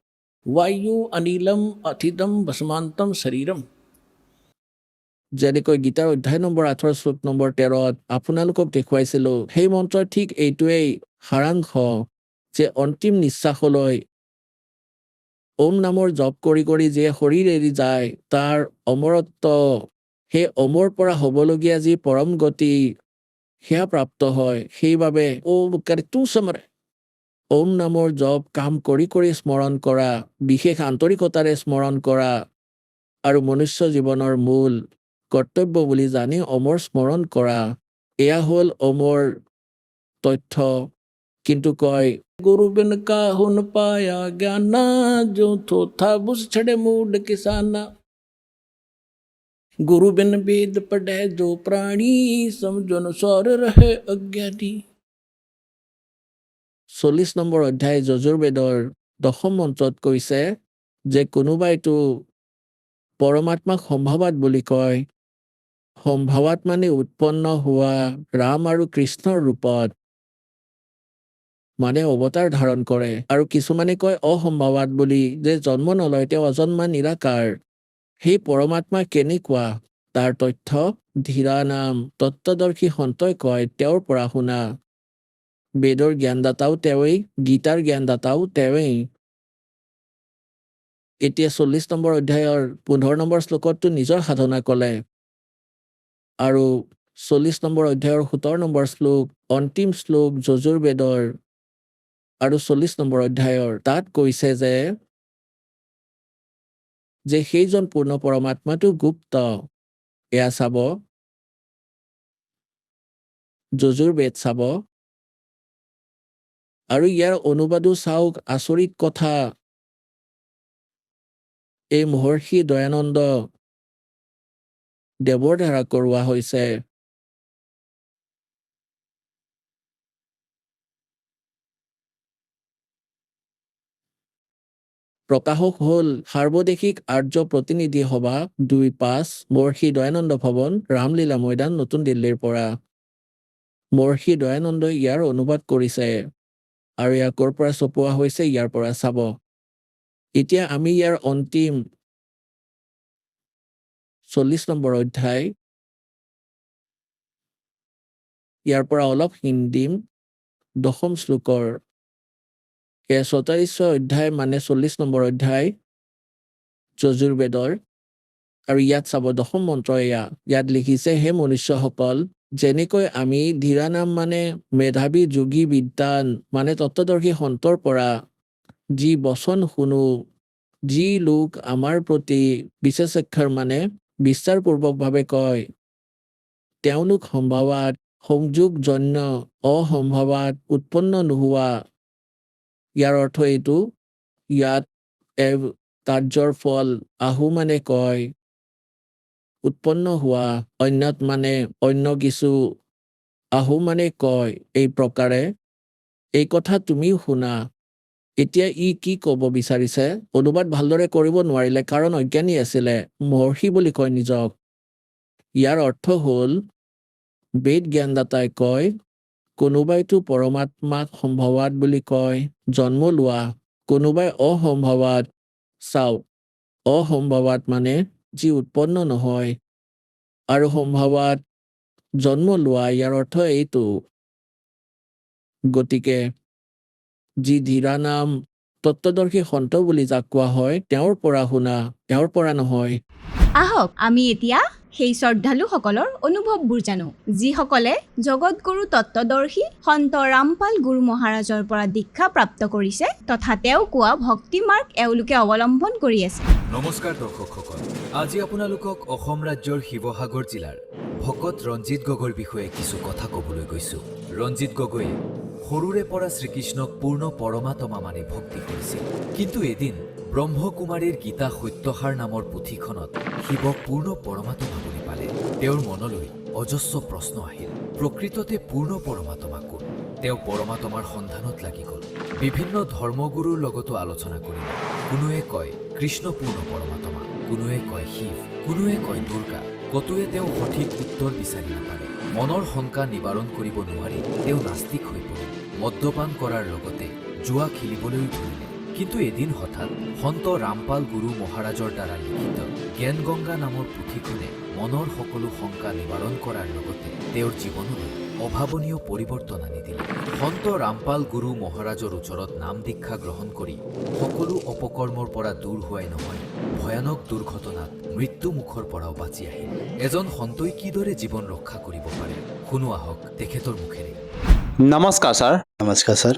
বায়ু অনিলম অথিতম ভস্মান্তম শৰীৰম। যেনেকৈ গীতাৰ অধ্যায় নম্বৰ 18 শ্লোক নম্বৰ 13 আপোনালোকক দেখুৱাইছিলো, সেই মন্ত্ৰৰ ঠিক এইটোৱেই সাৰাংশ যে অন্তিম নিশ্বাসলৈ ওম নামৰ জপ কৰি কৰি যে শৰীৰ এৰি যায়, তাৰ অমৰত্ব, সেই অমৰ পৰা হ'বলগীয়া যি পৰম গতি, সেয়া প্ৰাপ্ত হয়। সেইবাবে ওম কৰ্তু সমৰ, ওম নামৰ জপ কাম কৰি কৰি স্মৰণ কৰা, বিশেষ আন্তৰিকতাৰে স্মৰণ কৰা, আৰু মনুষ্য জীৱনৰ মূল কৰ্তব্য বুলি জানি অমৰ স্মৰণ কৰা, এয়া হ'ল অমৰ তথ্য। কিন্তু কয় গুৰু বিন কাহু ন পায়া জ্ঞানা, जो थोथा बुझ छड़े मूड किसाना। गुरु बिन वेद पढ़े जो प्राणी, समझो न सौर रहे अज्ञानी। 40 নম্বৰ অধ্যায় যজুৰ্বেদৰ 10ম মন্ত্ৰত কৈছে যে কোনোবাইতো পৰমাত্মাক সম্ভাৱাত বুলি কয়। সম্ভাৱাত মানে উৎপন্ন হোৱা ৰাম আৰু কৃষ্ণৰ ৰূপত, মানে অৱতাৰ ধাৰণ কৰে। আৰু কিছুমানে কয় অসম্ভাৱাত বুলি, যে জন্ম নলয়, তেওঁ অজন্মা নিৰাকাৰ। সেই পৰমাত্মা কেনেকুৱা তাৰ তথ্য ধীৰা নাম তত্ত্বদৰ্শী সন্তই কয়, তেওঁৰ পৰা শুনা। বেদৰ জ্ঞানদাতাও তেওঁৱেই, গীতাৰ জ্ঞানদাতাও তেওঁৱেই। এতিয়া 40 নম্বৰ অধ্যায়ৰ 15 নম্বৰ শ্লোকতটো নিজৰ সাধনা কলে, আৰু 40 নম্বৰ অধ্যায়ৰ 17 নম্বৰ শ্লোক অন্তিম শ্লোক যজুৰ্বেদৰ আৰু 40 নম্বৰ অধ্যায়ৰ তাত কৈছে যে সেইজন পূৰ্ণ পৰমাত্মাটো গুপ্ত। এয়া চাব, যজুৰ্বেদ চাব, আৰু ইয়াৰ অনুবাদো চাওক। আচৰিত কথা, এই মহৰ্ষি দয়ানন্দ দেৱৰ দ্বাৰা কৰোৱা হৈছে। প্ৰকাশক হ'ল সাৰ্বদেশিক আৰ্য প্ৰতিনিধি সভা 2-5, মহৰ্ষি দয়ানন্দ ভৱন, ৰামলীলা ময়দান, নতুন দিল্লীৰ পৰা। মহৰ্ষি দয়ানন্দই ইয়াৰ অনুবাদ কৰিছে, আৰু ইয়াৰ ক'ৰ পৰা ছপোৱা হৈছে ইয়াৰ পৰা চাব। এতিয়া আমি ইয়াৰ অন্তিম 40 নম্বৰ অধ্যায়, ইয়াৰ পৰা অলপ হিন্দিম 10ম শ্লোকৰ। এয়া 44 অধ্যায় মানে 40 নম্বৰ অধ্যায় যজুৰ্বেদৰ, আৰু ইয়াত চাব 10ম মন্ত্ৰ। ইয়াত লিখিছে, হে মনুষ্যসকল, যেনেকৈ আমি ধীৰা নাম মানে মেধাৱী যোগী বিদ্বান মানে তত্ত্বদৰ্শী সন্তৰ পৰা যি বচন শুনো, যি লোক আমাৰ প্ৰতি বিশেষাক্ষৰ মানে বিশ্বাসপূৰ্বকভাৱে কয়, তেওঁলোক সম্ভাৱাত সংযোগজন্য অসম্ভাৱাত উৎপন্ন নোহোৱা ইয়াৰ অৰ্থ এইটো ইয়াত কাৰ্যৰ ফল আহু মানে কয় উৎপন্ন হোৱা অন্যত মানে অন্য কিছু আহু মানে কয় এই প্ৰকাৰে এই কথা তুমিও শুনা এতিয়া ই কি ক'ব বিচাৰিছে অনুবাদ ভালদৰে কৰিব নোৱাৰিলে কাৰণ অজ্ঞানী আছিলে মহৰ্ষি বুলি কয় নিজক ইয়াৰ অৰ্থ হ'ল বেদ জ্ঞানদাতাই কয় কোনোবাইতো পৰমাত্মাক সম্ভৱাত বুলি কয় জন্ম লোৱা কোনোবাই অসম্ভৱাত চাওক অসম্ভৱাত মানে যি উৎপন্ন নহয় আৰু সম্ভৱাত জন্ম লোৱা ইয়াৰ অৰ্থ এইটো গতিকে যি ধীৰা নাম তত্ত্বদৰ্শী সন্ত বুলি যাক কোৱা হয় তেওঁৰ পৰা শুনা তেওঁৰ পৰা নহয় আহক আমি এতিয়া সেই শ্ৰদ্ধালুসকলৰ অনুভৱবোৰ জানো যিসকলে জগতগুৰু তত্ত্বদৰ্শী সন্ত ৰামপাল গুৰু মহাৰাজৰ পৰা দীক্ষা প্ৰাপ্ত কৰিছে তথা তেওঁ কোৱা ভক্তি মাৰ্গ এওঁলোকে অৱলম্বন কৰি আছে নমস্কাৰ দৰ্শকসকল আজি আপোনালোকক অসম ৰাজ্যৰ শিৱসাগৰ জিলাৰ ভকত ৰঞ্জিত গগৈৰ বিষয়ে কিছু কথা ক'বলৈ গৈছোঁ ৰঞ্জিত গগৈয়ে সৰুৰে পৰা শ্ৰীকৃষ্ণক পূৰ্ণ পৰমাত্মা মানি ভক্তি কৰিছিল কিন্তু এদিন ব্ৰহ্মকুমাৰীৰ গীতা সত্যসাৰ নামৰ পুথিখনত শিৱক পূৰ্ণ পৰমাত্মা বুলি পালে তেওঁৰ মনলৈ অজস্ৰ প্ৰশ্ন আহিল প্ৰকৃততে পূৰ্ণ পৰমাত্মা কোন তেওঁ পৰমাত্মাৰ সন্ধানত লাগি গ'ল বিভিন্ন ধৰ্মগুৰুৰ লগতো আলোচনা কৰিলে কোনোৱে কয় কৃষ্ণ পূৰ্ণ পৰমাত্মা কোনোৱে কয় শিৱ কোনোৱে কয় দুৰ্গা কতোৱে তেওঁ সঠিক উত্তৰ বিচাৰি নাপালে মনৰ শংকা নিবাৰণ কৰিব নোৱাৰি তেওঁ নাস্তিক হৈ পৰিল মদ্যপান কৰাৰ লগতে জুৱা খেলিবলৈও ধৰিলে কিন্তু এদিন হঠাৎ সন্ত ৰামপাল গুৰু মহাৰাজৰ দ্বাৰা লিখিত জ্ঞান গংগা নামৰ পুথিখনে মনৰ সকলো শংকা নিবাৰণ কৰাৰ লগতে তেওঁৰ জীৱনলৈ অভাৱনীয় পৰিৱৰ্তন আনি দিলে সন্ত ৰামপাল গুৰু মহাৰাজৰ ওচৰত নাম দীক্ষা গ্ৰহণ কৰি সকলো অপকৰ্মৰ পৰা দূৰ হোৱাই নহয় ভয়ানক দুৰ্ঘটনাত মৃত্যু মুখৰ পৰাও বাচি আহিল এজন সন্তই কিদৰে জীৱন ৰক্ষা কৰিব পাৰে শুনো আহক তেখেতৰ মুখেৰে নমস্কাৰ ছাৰ নমস্কাৰ ছাৰ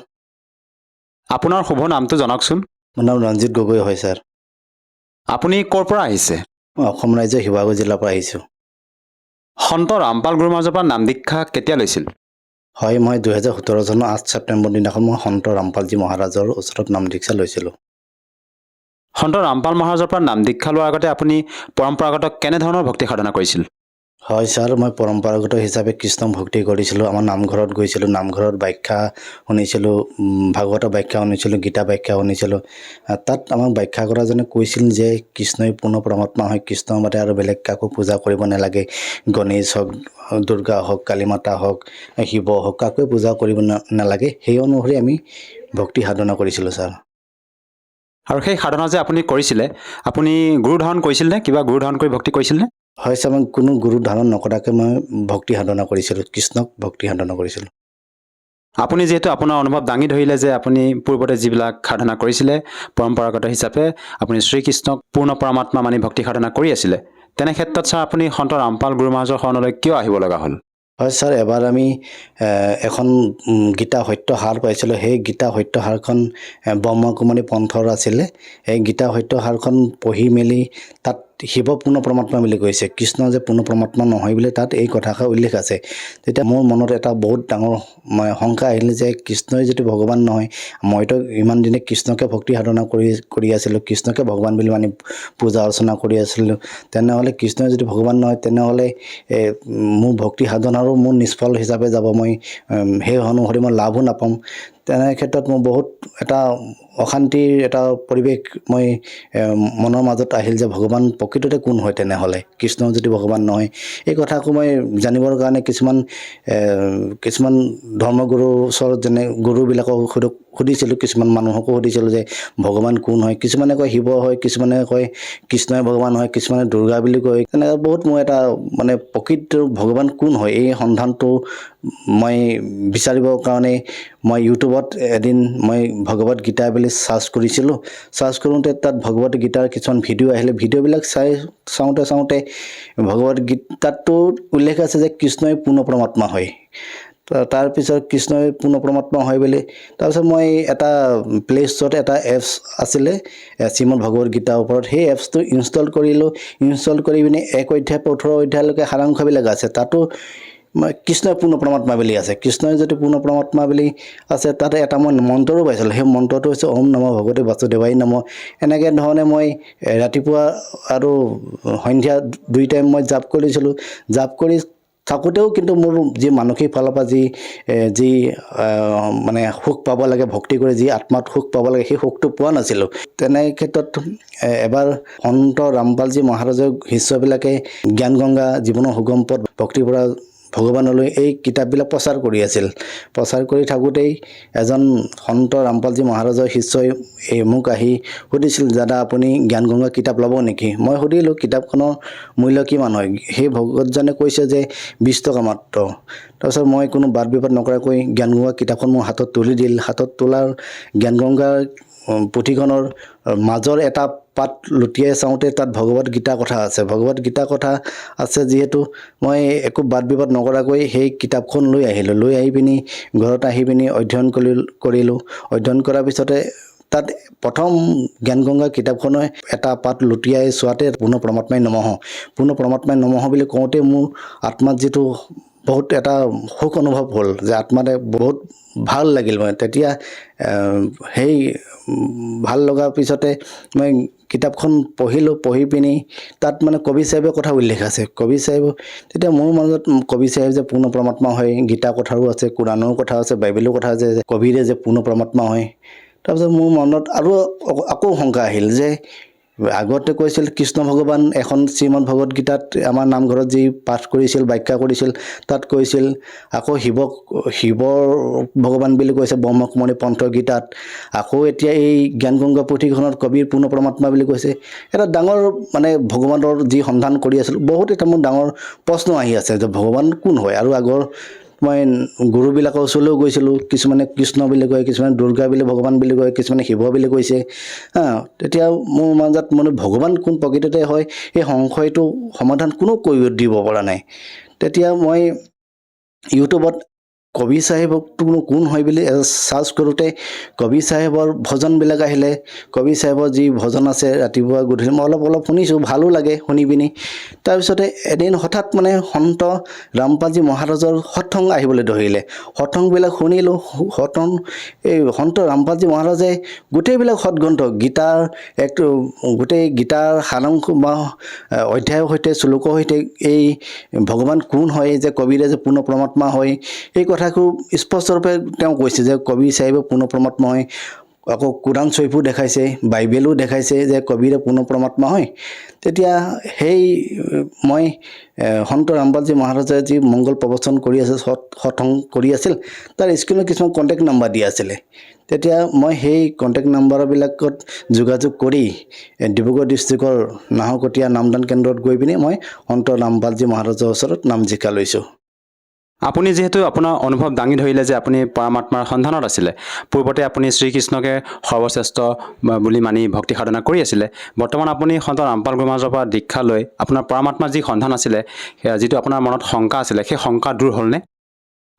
আপোনাৰ শুভ নামটো জনাওকচোন মোৰ নাম ৰঞ্জিত গগৈ হয় ছাৰ আপুনি ক'ৰ পৰা আহিছে মই অসম ৰাজ্যৰ শিৱসাগৰ জিলাৰ পৰা আহিছোঁ সন্ত ৰামপাল গুৰু মহাৰাজৰ পৰা নাম দীক্ষা কেতিয়া লৈছিল হয় মই 2017 চনৰ 8 ছেপ্টেম্বৰ দিনাখন মই সন্ত ৰামপালজী মহাৰাজৰ ওচৰত নাম দীক্ষা লৈছিলোঁ সন্ত ৰামপাল মহাৰাজৰ পৰা নাম দীক্ষা লোৱাৰ আগতে আপুনি পৰম্পৰাগত কেনেধৰণৰ ভক্তি সাধনা কৰিছিল হয় ছাৰ মই পৰম্পৰাগত হিচাপে কৃষ্ণ ভক্তি কৰিছিলোঁ আমাৰ নামঘৰত গৈছিলোঁ নামঘৰত ব্যাখ্যা শুনিছিলোঁ ভাগৱতৰ ব্যাখ্যা শুনিছিলোঁ গীতা ব্যাখ্যা শুনিছিলোঁ তাত আমাক ব্যাখ্যা কৰাজনে কৈছিল যে কৃষ্ণই পূৰ্ণ পৰমাত্মা হয় কৃষ্ণৰ বাদে আৰু বেলেগ কাকো পূজা কৰিব নালাগে গণেশ হওক দুৰ্গা হওক কালী মাতা হওক শিৱ হওক কাকোৱে পূজা কৰিব নালাগে সেই অনুসৰি আমি ভক্তি সাধনা কৰিছিলোঁ ছাৰ আৰু সেই সাধনা যে আপুনি কৰিছিলে আপুনি গুৰু ধাৰণ কৰিছিল নে কিবা গুৰু ধাৰণ কৰি ভক্তি কৰিছিল নে হয় ছাৰ মই কোনো গুৰু ধাৰণ নকৰাকৈ মই ভক্তি সাধনা কৰিছিলোঁ কৃষ্ণক ভক্তি সাধনা কৰিছিলোঁ আপুনি যিহেতু আপোনাৰ অনুভৱ দাঙি ধৰিলে যে আপুনি পূৰ্বতে যিবিলাক সাধনা কৰিছিলে পৰম্পৰাগত হিচাপে আপুনি শ্ৰীকৃষ্ণক পূৰ্ণ পৰমাত্মা মানি ভক্তি সাধনা কৰি আছিলে তেনে ক্ষেত্ৰত ছাৰ আপুনি সন্ত ৰামপাল গুৰু মহাৰাজৰ শৰণলৈ কিয় আহিব লগা হ'ল হয় ছাৰ এবাৰ আমি এখন গীতা সত্যসাৰ পাইছিলোঁ সেই গীতা সত্যসাৰখন ব্ৰহ্মকুমাৰী পন্থৰ আছিলে সেই গীতা সত্যসাৰখন পঢ়ি মেলি তাত শিৱ পূৰ্ণ পৰমাত্মা বুলি কৈছে কৃষ্ণ যে পূৰ্ণ পৰমাত্মা নহয় বুলি তাত এই কথাষাৰ উল্লেখ আছে তেতিয়া মোৰ মনত এটা বহুত ডাঙৰ শংকা আহিলে যে কৃষ্ণই যদি ভগৱান নহয় মইতো ইমান দিনে কৃষ্ণকে ভক্তি সাধনা কৰি আছিলোঁ কৃষ্ণকে ভগৱান বুলি মানি পূজা অৰ্চনা কৰি আছিলোঁ তেনেহ'লে কৃষ্ণই যদি ভগৱান নহয় তেনেহ'লে মোৰ ভক্তি সাধনাৰো মোৰ নিষ্ফল হিচাপে যাব মই সেই অনুসৰি মই লাভো নাপাম তেনে ক্ষেত্ৰত মই বহুত এটা অশান্তিৰ এটা পৰিৱেশ মই মনৰ মাজত আহিল যে ভগৱান প্ৰকৃততে কোন হয় তেনেহ'লে কৃষ্ণ যদি ভগৱান নহয় এই কথাকো মই জানিবৰ কাৰণে কিছুমান ধৰ্মগুৰুৰ ওচৰত যেনে গুৰুবিলাকক সুধিছিলোঁ কিছুমান মানুহকো সুধিছিলোঁ যে ভগৱান কোন হয় কিছুমানে কয় শিৱ হয় কিছুমানে কয় কৃষ্ণই ভগৱান হয় কিছুমানে দুৰ্গা বুলি কয় তেনেকৈ বহুত মই এটা মানে প্ৰকৃত ভগৱান কোন হয় এই সন্ধানটো মই বিচাৰিবৰ কাৰণে মই ইউটিউবত এদিন মই ভগৱত গীতা বুলি চাৰ্চ কৰিছিলোঁ চাৰ্চ কৰোঁতে তাত ভগৱত গীতাৰ কিছুমান ভিডিঅ' আহিলে ভিডিঅ'বিলাক চাওঁতে ভগৱত গীতাতো উল্লেখ আছে যে কৃষ্ণই পূৰ্ণ পৰমাত্মা হয় তাৰপিছত কৃষ্ণই পূৰ্ণ পৰমাত্মা হয় বুলি তাৰপিছত মই এটা প্লে ষ্ট'ৰত এটা এপছ আছিলে শ্ৰীমদ ভগৱত গীতাৰ ওপৰত সেই এপছটো ইনষ্টল কৰিলোঁ ইনষ্টল কৰি পিনে 1 অধ্যায় 18 অধ্যায়লৈকে সাৰাংশবিলাক আছে তাতো কৃষ্ণই পূৰ্ণ পৰমাত্মা বুলি আছে। কৃষ্ণই যদি পূৰ্ণ পৰমাত্মা বুলি আছে তাতে এটা মই মন্ত্ৰও পাইছিলোঁ। সেই মন্ত্ৰটো হৈছে ওম নমঃ ভগৱতে বাসুদেৱায় নমঃ। এনেকৈ ধৰণে মই ৰাতিপুৱা আৰু সন্ধিয়া 2 টাইম মই জাপ কৰিছিলোঁ। জাপ কৰি থাকোঁতেও কিন্তু মোৰ যি মানসিক ফালৰ পৰা যি মানে সুখ পাব লাগে, ভক্তি কৰি যি আত্মাত সুখ পাব লাগে, সেই সুখটো পোৱা নাছিলোঁ। তেনে ক্ষেত্ৰত এবাৰ সন্ত ৰামপালজী মহাৰাজৰ শিষ্যবিলাকে জ্ঞান গংগা, জীৱনৰ সুগম পথ, ভক্তিৰ পৰা ভগৱানলৈ এই কিতাপবিলাক প্ৰচাৰ কৰি আছিল। প্ৰচাৰ কৰি থাকোঁতেই এজন সন্ত ৰামপালজী মহাৰাজৰ শিষ্যই মোক আহি সুধিছিল, দাদা আপুনি জ্ঞান গংগা কিতাপ ল'ব নেকি? মই সুধিলোঁ কিতাপখনৰ মূল্য কিমান হয়? সেই ভকতজনে কৈছে যে 20 টকা মাত্ৰ। তাৰপিছত মই কোনো বাদ বিবাদ নকৰাকৈ জ্ঞান গংগা কিতাপখন মোৰ হাতত তুলি দিল। হাতত তোলাৰ জ্ঞান গংগাৰ পুথিখনৰ মাজৰ এটা পাত লুটিয়াই চাওঁতে তাত ভগৱত গীতা কথা আছে। ভগৱত গীতা কথা আছে যিহেতু মই একো বাদ বিবাদ নকৰাকৈ সেই কিতাপখন লৈ আহিলোঁ। লৈ আহি পিনি ঘৰত আহি পিনি অধ্যয়ন কৰিলোঁ। অধ্যয়ন কৰাৰ পিছতে তাত প্ৰথম জ্ঞান গংগা কিতাপখনৰ এটা পাত লুটিয়াই চোৱাতে পূৰ্ণ পৰমাত্মাই নমঃ, পূৰ্ণ পৰমাত্মাই নমঃ বুলি কওঁতে মোৰ আত্মাত যিটো বহুত এটা সুখ অনুভৱ হ'ল, যে আত্মাতে বহুত ভাল লাগিল। মই তেতিয়া সেই ভাল লগাৰ পিছতে মই কিতাপখন পঢ়িলোঁ। পঢ়ি পিনি তাত মানে কবি চাহেবৰ কথা উল্লেখ আছে। কবি চাহেব তেতিয়া মোৰ মাজত কবি চাহেব যে পূৰ্ণ পৰমাত্মা হয়, গীতা কথাও আছে, কোৰাণৰ কথা আছে, বাইবেলৰ কথা আছে, যে কবিৰে যে পূৰ্ণ পৰমাত্মা হয়। তাৰপিছত মোৰ মনত আৰু আকৌ শংকা আহিল যে আগতে কৈছিল কৃষ্ণ ভগৱান এখন শ্ৰীমদ ভগৱত গীতাত আমাৰ নামঘৰত যি পাঠ কৰিছিল, ব্যাখ্যা কৰিছিল, তাত কৈছিল। আকৌ শিৱৰ ভগৱান বুলি কৈছে ব্ৰহ্মকুমাৰী পন্থ গীতাত। আকৌ এতিয়া এই জ্ঞান গংগা পুথিখনত কবিৰ পূৰ্ণ পৰমাত্মা বুলি কৈছে। এটা ডাঙৰ মানে ভগৱানৰ যি সন্ধান কৰি আছিলোঁ, বহুত এটা মোৰ ডাঙৰ প্ৰশ্ন আহি আছে যে ভগৱান কোন হয়। আৰু আগৰ মই গুৰুবিলাকৰ ওচৰলৈও গৈছিলোঁ। কিছুমানে কৃষ্ণ বুলি কয়, কিছুমানে দুৰ্গা বুলি ভগৱান বুলি কয়, কিছুমানে শিৱ বুলি কৈছে। তেতিয়া মোৰ মাজত মানে ভগৱান কোন প্ৰকৃততে হয়, এই সংশয়টো সমাধান কোনো দিব পৰা নাই। তেতিয়া মই ইউটিউবত কবি চাহেবকটো কোন হয় বুলি চাৰ্চ কৰোঁতে কবি চাহেবৰ ভজনবিলাক আহিলে। কবি চাহেবৰ যি ভজন আছে ৰাতিপুৱা গধূলি মই অলপ শুনিছোঁ, ভালো লাগে শুনি পিনি। তাৰপিছতে এদিন হঠাৎ মানে সন্ত ৰামপালজী মহাৰাজৰ সৎসং আহিবলৈ ধৰিলে। সৎসংবিলাক শুনিলোঁ। এই সন্ত ৰামপালজী মহাৰাজে গোটেইবিলাক সৎগ্ৰন্থ গীতাৰ গোটেই গীতাৰ সাৰাংশ বা অধ্যায়ৰ সৈতে, শ্লোকৰ সৈতে এই ভগৱান কোন হয়, যে কবিৰে যে পূৰ্ণ পৰমাত্মা হয়, এই কথাটো স্পষ্টৰূপে তেওঁ কৈছে যে কবি চাহেবে পূৰ্ণ পৰমাত্মা হয়। আকৌ কোৰাণ চৰিফো দেখাইছে, বাইবেলো দেখাইছে যে কবিৰে পূৰ্ণ পৰমাত্মা হয়। তেতিয়া সেই মই সন্ত ৰামপালজী মহাৰাজে যি মংগল প্ৰবচন কৰি আছিল, সৎসং কৰি আছিল, তাৰ স্ক্ৰীণত কিছুমান কণ্টেক্ট নাম্বাৰ দিয়া আছিলে। তেতিয়া মই সেই কণ্টেক্ট নাম্বাৰবিলাকত যোগাযোগ কৰি ডিব্ৰুগড় ডিষ্ট্ৰিক্টৰ নাহৰকটীয়া নামদান কেন্দ্ৰত গৈ পিনি মই সন্ত ৰামপালজী মহাৰাজৰ ওচৰত নাম জিকা লৈছোঁ। আপুনি যিহেতু আপোনাৰ অনুভৱ দাঙি ধৰিলে যে আপুনি পৰমাত্মাৰ সন্ধানত আছিলে, পূৰ্বতে আপুনি শ্ৰীকৃষ্ণকে সৰ্বশ্ৰেষ্ঠ বুলি মানি ভক্তি সাধনা কৰি আছিলে, বৰ্তমান আপুনি সন্ত ৰামপাল গুৰু মহাৰাজৰ পৰা দীক্ষা লৈ আপোনাৰ পৰমাত্মাৰ যি সন্ধান আছিলে, যিটো আপোনাৰ মনত শংকা আছিলে, সেই শংকা দূৰ হ'লনে?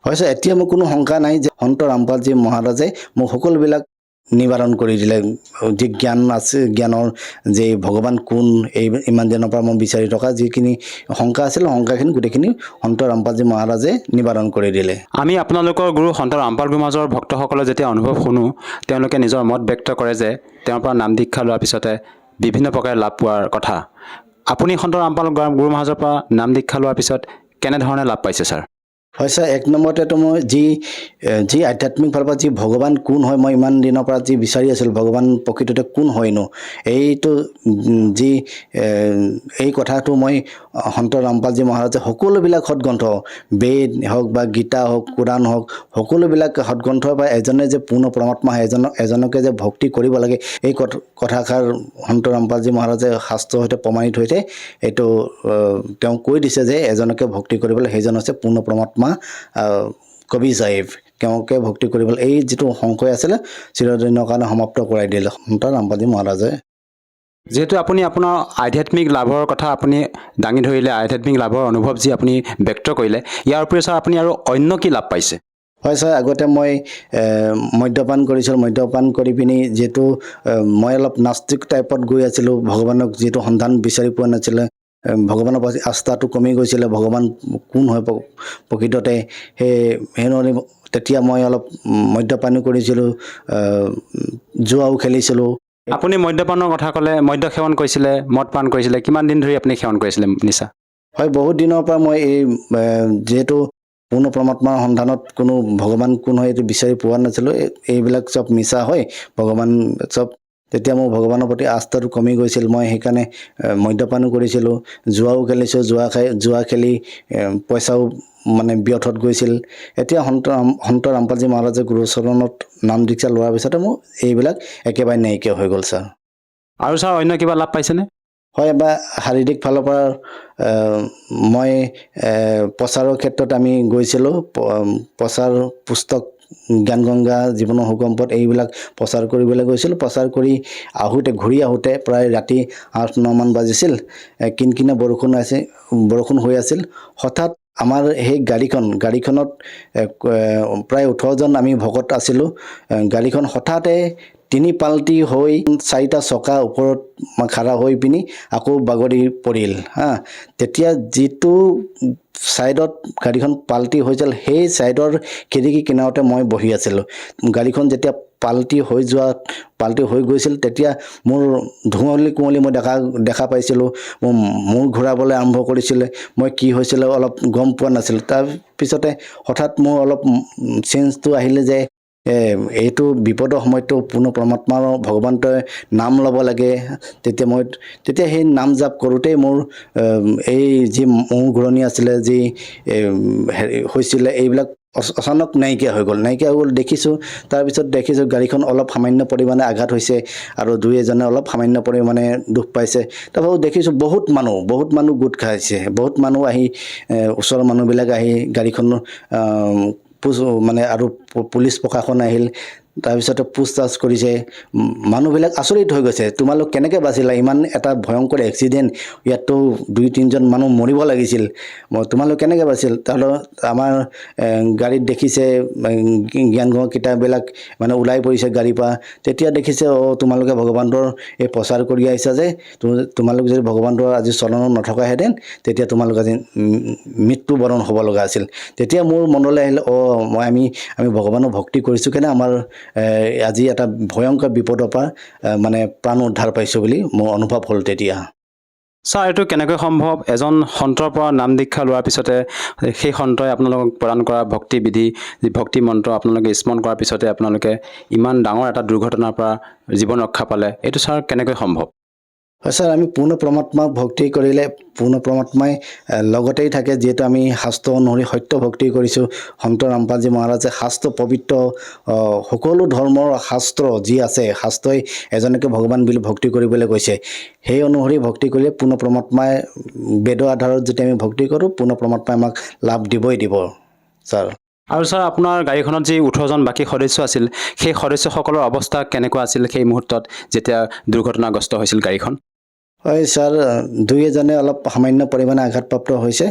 হয় ছাৰ, এতিয়া মোৰ কোনো শংকা নাই যে সন্ত ৰামপালজী মহাৰাজে মোক সকলোবিলাক নিবাৰণ কৰি দিলে। যি জ্ঞান আছে, জ্ঞানৰ যে ভগৱান কোন, এই ইমান দিনৰ পৰা মই বিচাৰি থকা যিখিনি শংকা আছিল, শংকাখিনি গোটেইখিনি সন্ত ৰামপালজী মহাৰাজে নিবাৰণ কৰি দিলে। আমি আপোনালোকৰ গুৰু সন্ত ৰামপাল গুৰু মহাৰাজৰ ভক্তসকলে যেতিয়া অনুভৱ শুনো, তেওঁলোকে নিজৰ মত ব্যক্ত কৰে যে তেওঁৰ পৰা নাম দীক্ষা লোৱাৰ পিছতে বিভিন্ন প্ৰকাৰে লাভ পোৱাৰ কথা। আপুনি সন্ত ৰামপাল গুৰু মহাৰাজৰ পৰা নাম দীক্ষা লোৱাৰ পিছত কেনেধৰণে লাভ পাইছে ছাৰ? হয় ছাৰ, এক নম্বৰতেতো মই যি আধ্যাত্মিক ফালৰ পৰা যি ভগৱান কোন হয়, মই ইমান দিনৰ পৰা যি বিচাৰি আছিলোঁ, ভগৱান প্ৰকৃততে কোন হয়নো, এইটো এই কথাটো মই সন্ত ৰামপালজী মহাৰাজে সকলোবিলাক সৎগ্ৰন্থ, বেদ হওক বা গীতা হওক, কোৰাণ হওক, সকলোবিলাক সৎগ্ৰন্থৰ পৰা এজনে যে পূৰ্ণ পৰমাত্মা হয়, এজনকে যে ভক্তি কৰিব লাগে, এই কথাষাৰ সন্ত ৰামপালজী মহাৰাজে শাস্ত্ৰৰ সৈতে প্ৰমাণিত হৈছে। এইটো তেওঁ কৈ দিছে যে এজনকে ভক্তি কৰিবলৈ সেইজন হৈছে পূৰ্ণ পৰমাত্মা কবি চাহেব, তেওঁকে ভক্তি কৰিবলৈ। এই যিটো সংশয় আছিলে চিৰদিনৰ কাৰণে সমাপ্ত কৰাই দিলে সন্ত ৰামপালজী মহাৰাজে। যিহেতু আপুনি আপোনাৰ আধ্যাত্মিক লাভৰ কথা আপুনি দাঙি ধৰিলে, আধ্যাত্মিক লাভৰ অনুভৱ যি আপুনি ব্যক্ত কৰিলে, ইয়াৰ উপৰি ছাৰ আপুনি আৰু অন্য কি লাভ পাইছে? হয় ছাৰ, আগতে মই মদ্যপান কৰিছিলোঁ। মদ্যপান কৰি পিনি যিহেতু মই অলপ নাস্তিক টাইপত গৈ আছিলোঁ, ভগৱানক যিহেতু সন্ধান বিচাৰি পোৱা নাছিলে, ভগৱানৰ প্ৰতি আস্থাটো কমি গৈছিলে, ভগৱান কোন হয় প্ৰকৃততে সেই তেতিয়া মই অলপ মদ্যপানো কৰিছিলোঁ, জুৱাও খেলিছিলোঁ। আপুনি মদ্যপানৰ কথা ক'লে, মদ্য সেৱন কৰিছিলে, মদ পান কৰিছিলে, কিমান দিন ধৰি আপুনি সেৱন কৰিছিলে নিচা? হয়, বহুত দিনৰ পৰা মই এই যিহেতু পূৰ্ণ পৰমাত্মাৰ সন্ধানত কোনো ভগৱান কোন হয় এইটো বিচাৰি পোৱা নাছিলোঁ, এইবিলাক চব মিছা হয়, ভগৱান চব। তেতিয়া মোৰ ভগৱানৰ প্ৰতি আস্থাটো কমি গৈছিল, মই সেইকাৰণে মদ্যপানো কৰিছিলোঁ, জুৱাও খেলিছোঁ, জুৱা খেলি পইচাও মানে ব্যৰ্থত গৈছিল। এতিয়া সন্ত ৰামপালজী মহাৰাজে গুৰুচৰণত নাম দীক্ষা লোৱাৰ পিছতে মোৰ এইবিলাক একেবাৰে নাইকিয়া হৈ গ'ল ছাৰ। আৰু ছাৰ অন্য কিবা লাভ পাইছেনে? হয়, বা শাৰীৰিক ফালৰ পৰা মই প্ৰচাৰৰ ক্ষেত্ৰত আমি গৈছিলোঁ, প্ৰচাৰ পুস্তক জ্ঞান গংগা, জীৱনৰ সুগম পথ এইবিলাক প্ৰচাৰ কৰিবলৈ গৈছিলোঁ। প্ৰচাৰ কৰি ঘূৰি আহোঁতে প্ৰায় ৰাতি 8-9 মান বাজিছিল। কিনকিনীয়া বৰষুণ হৈ আছিল। হঠাৎ আমাৰ সেই গাড়ীখনত প্ৰায় 18জন আমি ভকত আছিলোঁ। গাড়ীখন হঠাতে 3 পাল্টি হৈ 4টা চকা ওপৰত খাৰা হৈ পিনি আকৌ বাগৰি পৰিল তেতিয়া যিটো ছাইডত গাড়ীখন পাল্টি হৈছিল, সেই ছাইডৰ খিৰিকী কিনাৰতে মই বহি আছিলোঁ। গাড়ীখন যেতিয়া পাল্টি হৈ গৈছিল, তেতিয়া মোৰ কুঁৱলী মই দেখা পাইছিলোঁ। মোৰ মূৰ ঘূৰাবলৈ আৰম্ভ কৰিছিলে। মই কি হৈছিলে অলপ গম পোৱা নাছিলোঁ। তাৰপিছতে হঠাৎ মোৰ অলপ চেঞ্জটো আহিলে যে এইটো বিপদৰ সময়ততো পূৰ্ণ পৰমাত্মাৰ ভগৱন্তই নাম ল'ব লাগে। তেতিয়া সেই নাম জাপ কৰোঁতেই মোৰ এই যি মূৰ ঘূৰণি আছিলে, যি হৈছিলে, এইবিলাক অচানক নাইকিয়া হৈ গ'ল দেখিছোঁ। তাৰপিছত দেখিছোঁ গাড়ীখন অলপ সামান্য পৰিমাণে আঘাত হৈছে আৰু 2-এজনে অলপ সামান্য পৰিমাণে দুখ পাইছে। তাৰপৰা দেখিছোঁ বহুত মানুহ গোট খাইছে। বহুত মানুহ আহি ওচৰৰ মানুহবিলাক আহি গাড়ীখন আৰু পুলিচ প্ৰশাসন আহিল। তাৰপিছতে পুছতাছ কৰিছে। মানুহবিলাক আচৰিত হৈ গৈছে, তোমালোক কেনেকৈ বাচিলা? ইমান এটা ভয়ংকৰ এক্সিডেণ্ট, ইয়াততো 2-3জন মানুহ মৰিব লাগিছিল, তোমালোক কেনেকৈ বাচিল? তাহলে আমাৰ গাড়ীত দেখিছে জ্ঞান গংগা কিতাপবিলাক মানে ওলাই পৰিছে গাড়ীৰ পৰা। তেতিয়া দেখিছে তোমালোকে ভগৱানৰ এই প্ৰচাৰ কৰি আহিছা যে, তোমালোক যদি ভগৱানৰ আজি চৰণত নথকাহেঁতেন তেতিয়া তোমালোক আজি মৃত্যুবৰণ হ'ব লগা আছিল। তেতিয়া মোৰ মনলৈ আহিল, আমি ভগৱানৰ ভক্তি কৰিছোঁ কেনে আমাৰ আজি এটা ভয়ংকৰ বিপদৰ পৰা মানে প্ৰাণ উদ্ধাৰ পাইছোঁ বুলি মোৰ অনুভৱ হ'ল তেতিয়া। ছাৰ, এইটো কেনেকৈ সম্ভৱ? এজন সন্তৰ পৰা নাম দীক্ষা লোৱাৰ পিছতে সেই সন্তই আপোনালোকক প্ৰদান কৰা ভক্তি বিধি, যি ভক্তি মন্ত্ৰ আপোনালোকে স্মৰণ কৰাৰ পিছতে আপোনালোকে ইমান ডাঙৰ এটা দুৰ্ঘটনাৰ পৰা জীৱন ৰক্ষা পালে, এইটো ছাৰ কেনেকৈ সম্ভৱ? হয় ছাৰ, আমি পূৰ্ণ পৰমাত্মাক ভক্তি কৰিলে পূৰ্ণ পৰমাত্মাই লগতেই থাকে। যিহেতু আমি শাস্ত্ৰ অনুসৰি সত্য ভক্তি কৰিছোঁ। সন্ত ৰামপালজী মহাৰাজে শাস্ত্ৰ পবিত্ৰ সকলো ধৰ্মৰ শাস্ত্ৰ যি আছে, শাস্ত্ৰই এজনকে ভগৱান বুলি ভক্তি কৰিবলৈ কৈছে। সেই অনুসৰি ভক্তি কৰিলে পূৰ্ণ পৰমাত্মাই বেদৰ আধাৰত যেতিয়া আমি ভক্তি কৰোঁ, পূৰ্ণ পৰমাত্মাই আমাক লাভ দিব ছাৰ। আৰু ছাৰ, আপোনাৰ গাড়ীখনত যি 18জন বাকী সদস্য আছিল, সেই সদস্যসকলৰ অৱস্থা কেনেকুৱা আছিল সেই মুহূৰ্তত যেতিয়া দুৰ্ঘটনাগ্ৰস্ত হৈছিল গাড়ীখন? হয় ছাৰ, 2-এজনে অলপ সামান্য পৰিমাণে আঘাতপ্ৰাপ্ত হৈছে।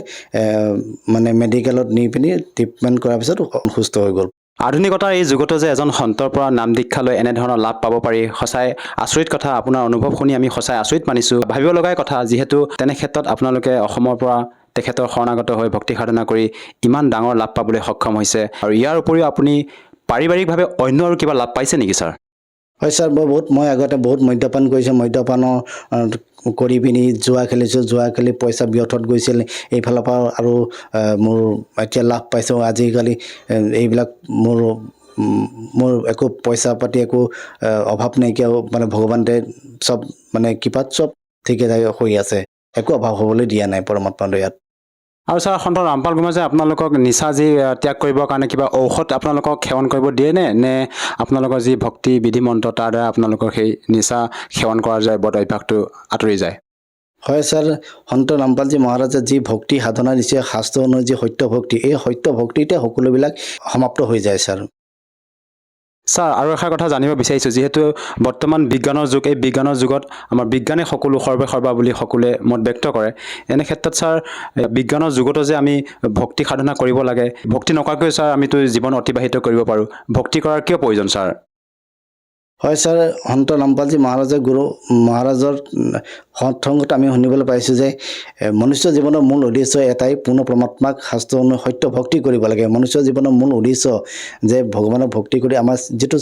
মানে মেডিকেলত নি পিনি ট্ৰিটমেণ্ট কৰাৰ পিছত সুস্থ হৈ গ'ল। আধুনিকতাৰ এই যুগতো যে এজন সন্তৰ পৰা নাম দীক্ষা লৈ এনেধৰণৰ লাভ পাব পাৰি, সঁচাই আচৰিত কথা। আপোনাৰ অনুভৱ শুনি আমি সঁচাই আচৰিত মানিছোঁ, ভাবিব লগাই কথা। যিহেতু তেনে ক্ষেত্ৰত আপোনালোকে অসমৰ পৰা তেখেতৰ শৰণাগত হৈ ভক্তি সাধনা কৰি ইমান ডাঙৰ লাভ পাবলৈ সক্ষম হৈছে। আৰু ইয়াৰ উপৰিও আপুনি পাৰিবাৰিকভাৱে অন্য আৰু কিবা লাভ পাইছে নেকি ছাৰ? হয় ছাৰ, মই আগতে বহুত মদ্যপান কৰিছোঁ। মদ্যপানৰ কৰি পিনি জুৱা খেলিছোঁ, জুৱা খেলি পইচা ব্যৰ্থত গৈছিল। এইফালৰ পৰা আৰু মোৰ এতিয়া লাভ পাইছোঁ। আজিকালি এইবিলাক মোৰ একো পইচা পাতি একো অভাৱ নাইকিয়া, মানে ভগৱানে চব মানে কৃপাত চব ঠিকে হৈ আছে, একো অভাৱ হ'বলৈ দিয়া নাই পৰমাত্মাৰ দয়াত। আৰু ছাৰ, সন্ত ৰামপাল গুৰুজে আপোনালোকক নিচা যি ত্যাগ কৰিবৰ কাৰণে কিবা ঔষধ আপোনালোকক সেৱন কৰিব দিয়ে নে আপোনালোকৰ যি ভক্তি বিধি মন্ত্ৰ তাৰ দ্বাৰা আপোনালোকৰ সেই নিচা সেৱন কৰা যায়, বদ অভ্যাসটো আঁতৰি যায়? হয় ছাৰ, সন্ত ৰামপালজী মহাৰাজে যি ভক্তি সাধনা দিছে, শাস্ত্ৰ অনুযায়ী যি সত্য ভক্তি, এই সত্য ভক্তিতে সকলোবিলাক সমাপ্ত হৈ যায় ছাৰ। ছাৰ, আৰু এষাৰ কথা জানিব বিচাৰিছোঁ, যিহেতু বৰ্তমান বিজ্ঞানৰ যুগ, এই বিজ্ঞানৰ যুগত আমাৰ বিজ্ঞানে সকলো সৰ্বা বুলি সকলোৱে মত ব্যক্ত কৰে। এনে ক্ষেত্ৰত ছাৰ, বিজ্ঞানৰ যুগতো যে আমি ভক্তি সাধনা কৰিব লাগে, ভক্তি নকৰাকৈ ছাৰ আমিতো জীৱন অতিবাহিত কৰিব পাৰোঁ, ভক্তি কৰাৰ কিয় প্ৰয়োজন ছাৰ? হয় ছাৰ, সন্ত ৰামপালজী মহাৰাজৰ সৎসংগত আমি শুনিবলৈ পাইছোঁ যে মনুষ্য জীৱনৰ মূল উদ্দেশ্য এটাই, পূৰ্ণ পৰমাত্মাক শাস্ত্ৰ অনুসৰি সত্য ভক্তি কৰিব লাগে। মনুষ্য জীৱনৰ মূল উদ্দেশ্য যে ভগৱানক ভক্তি কৰি আমাৰ যিটো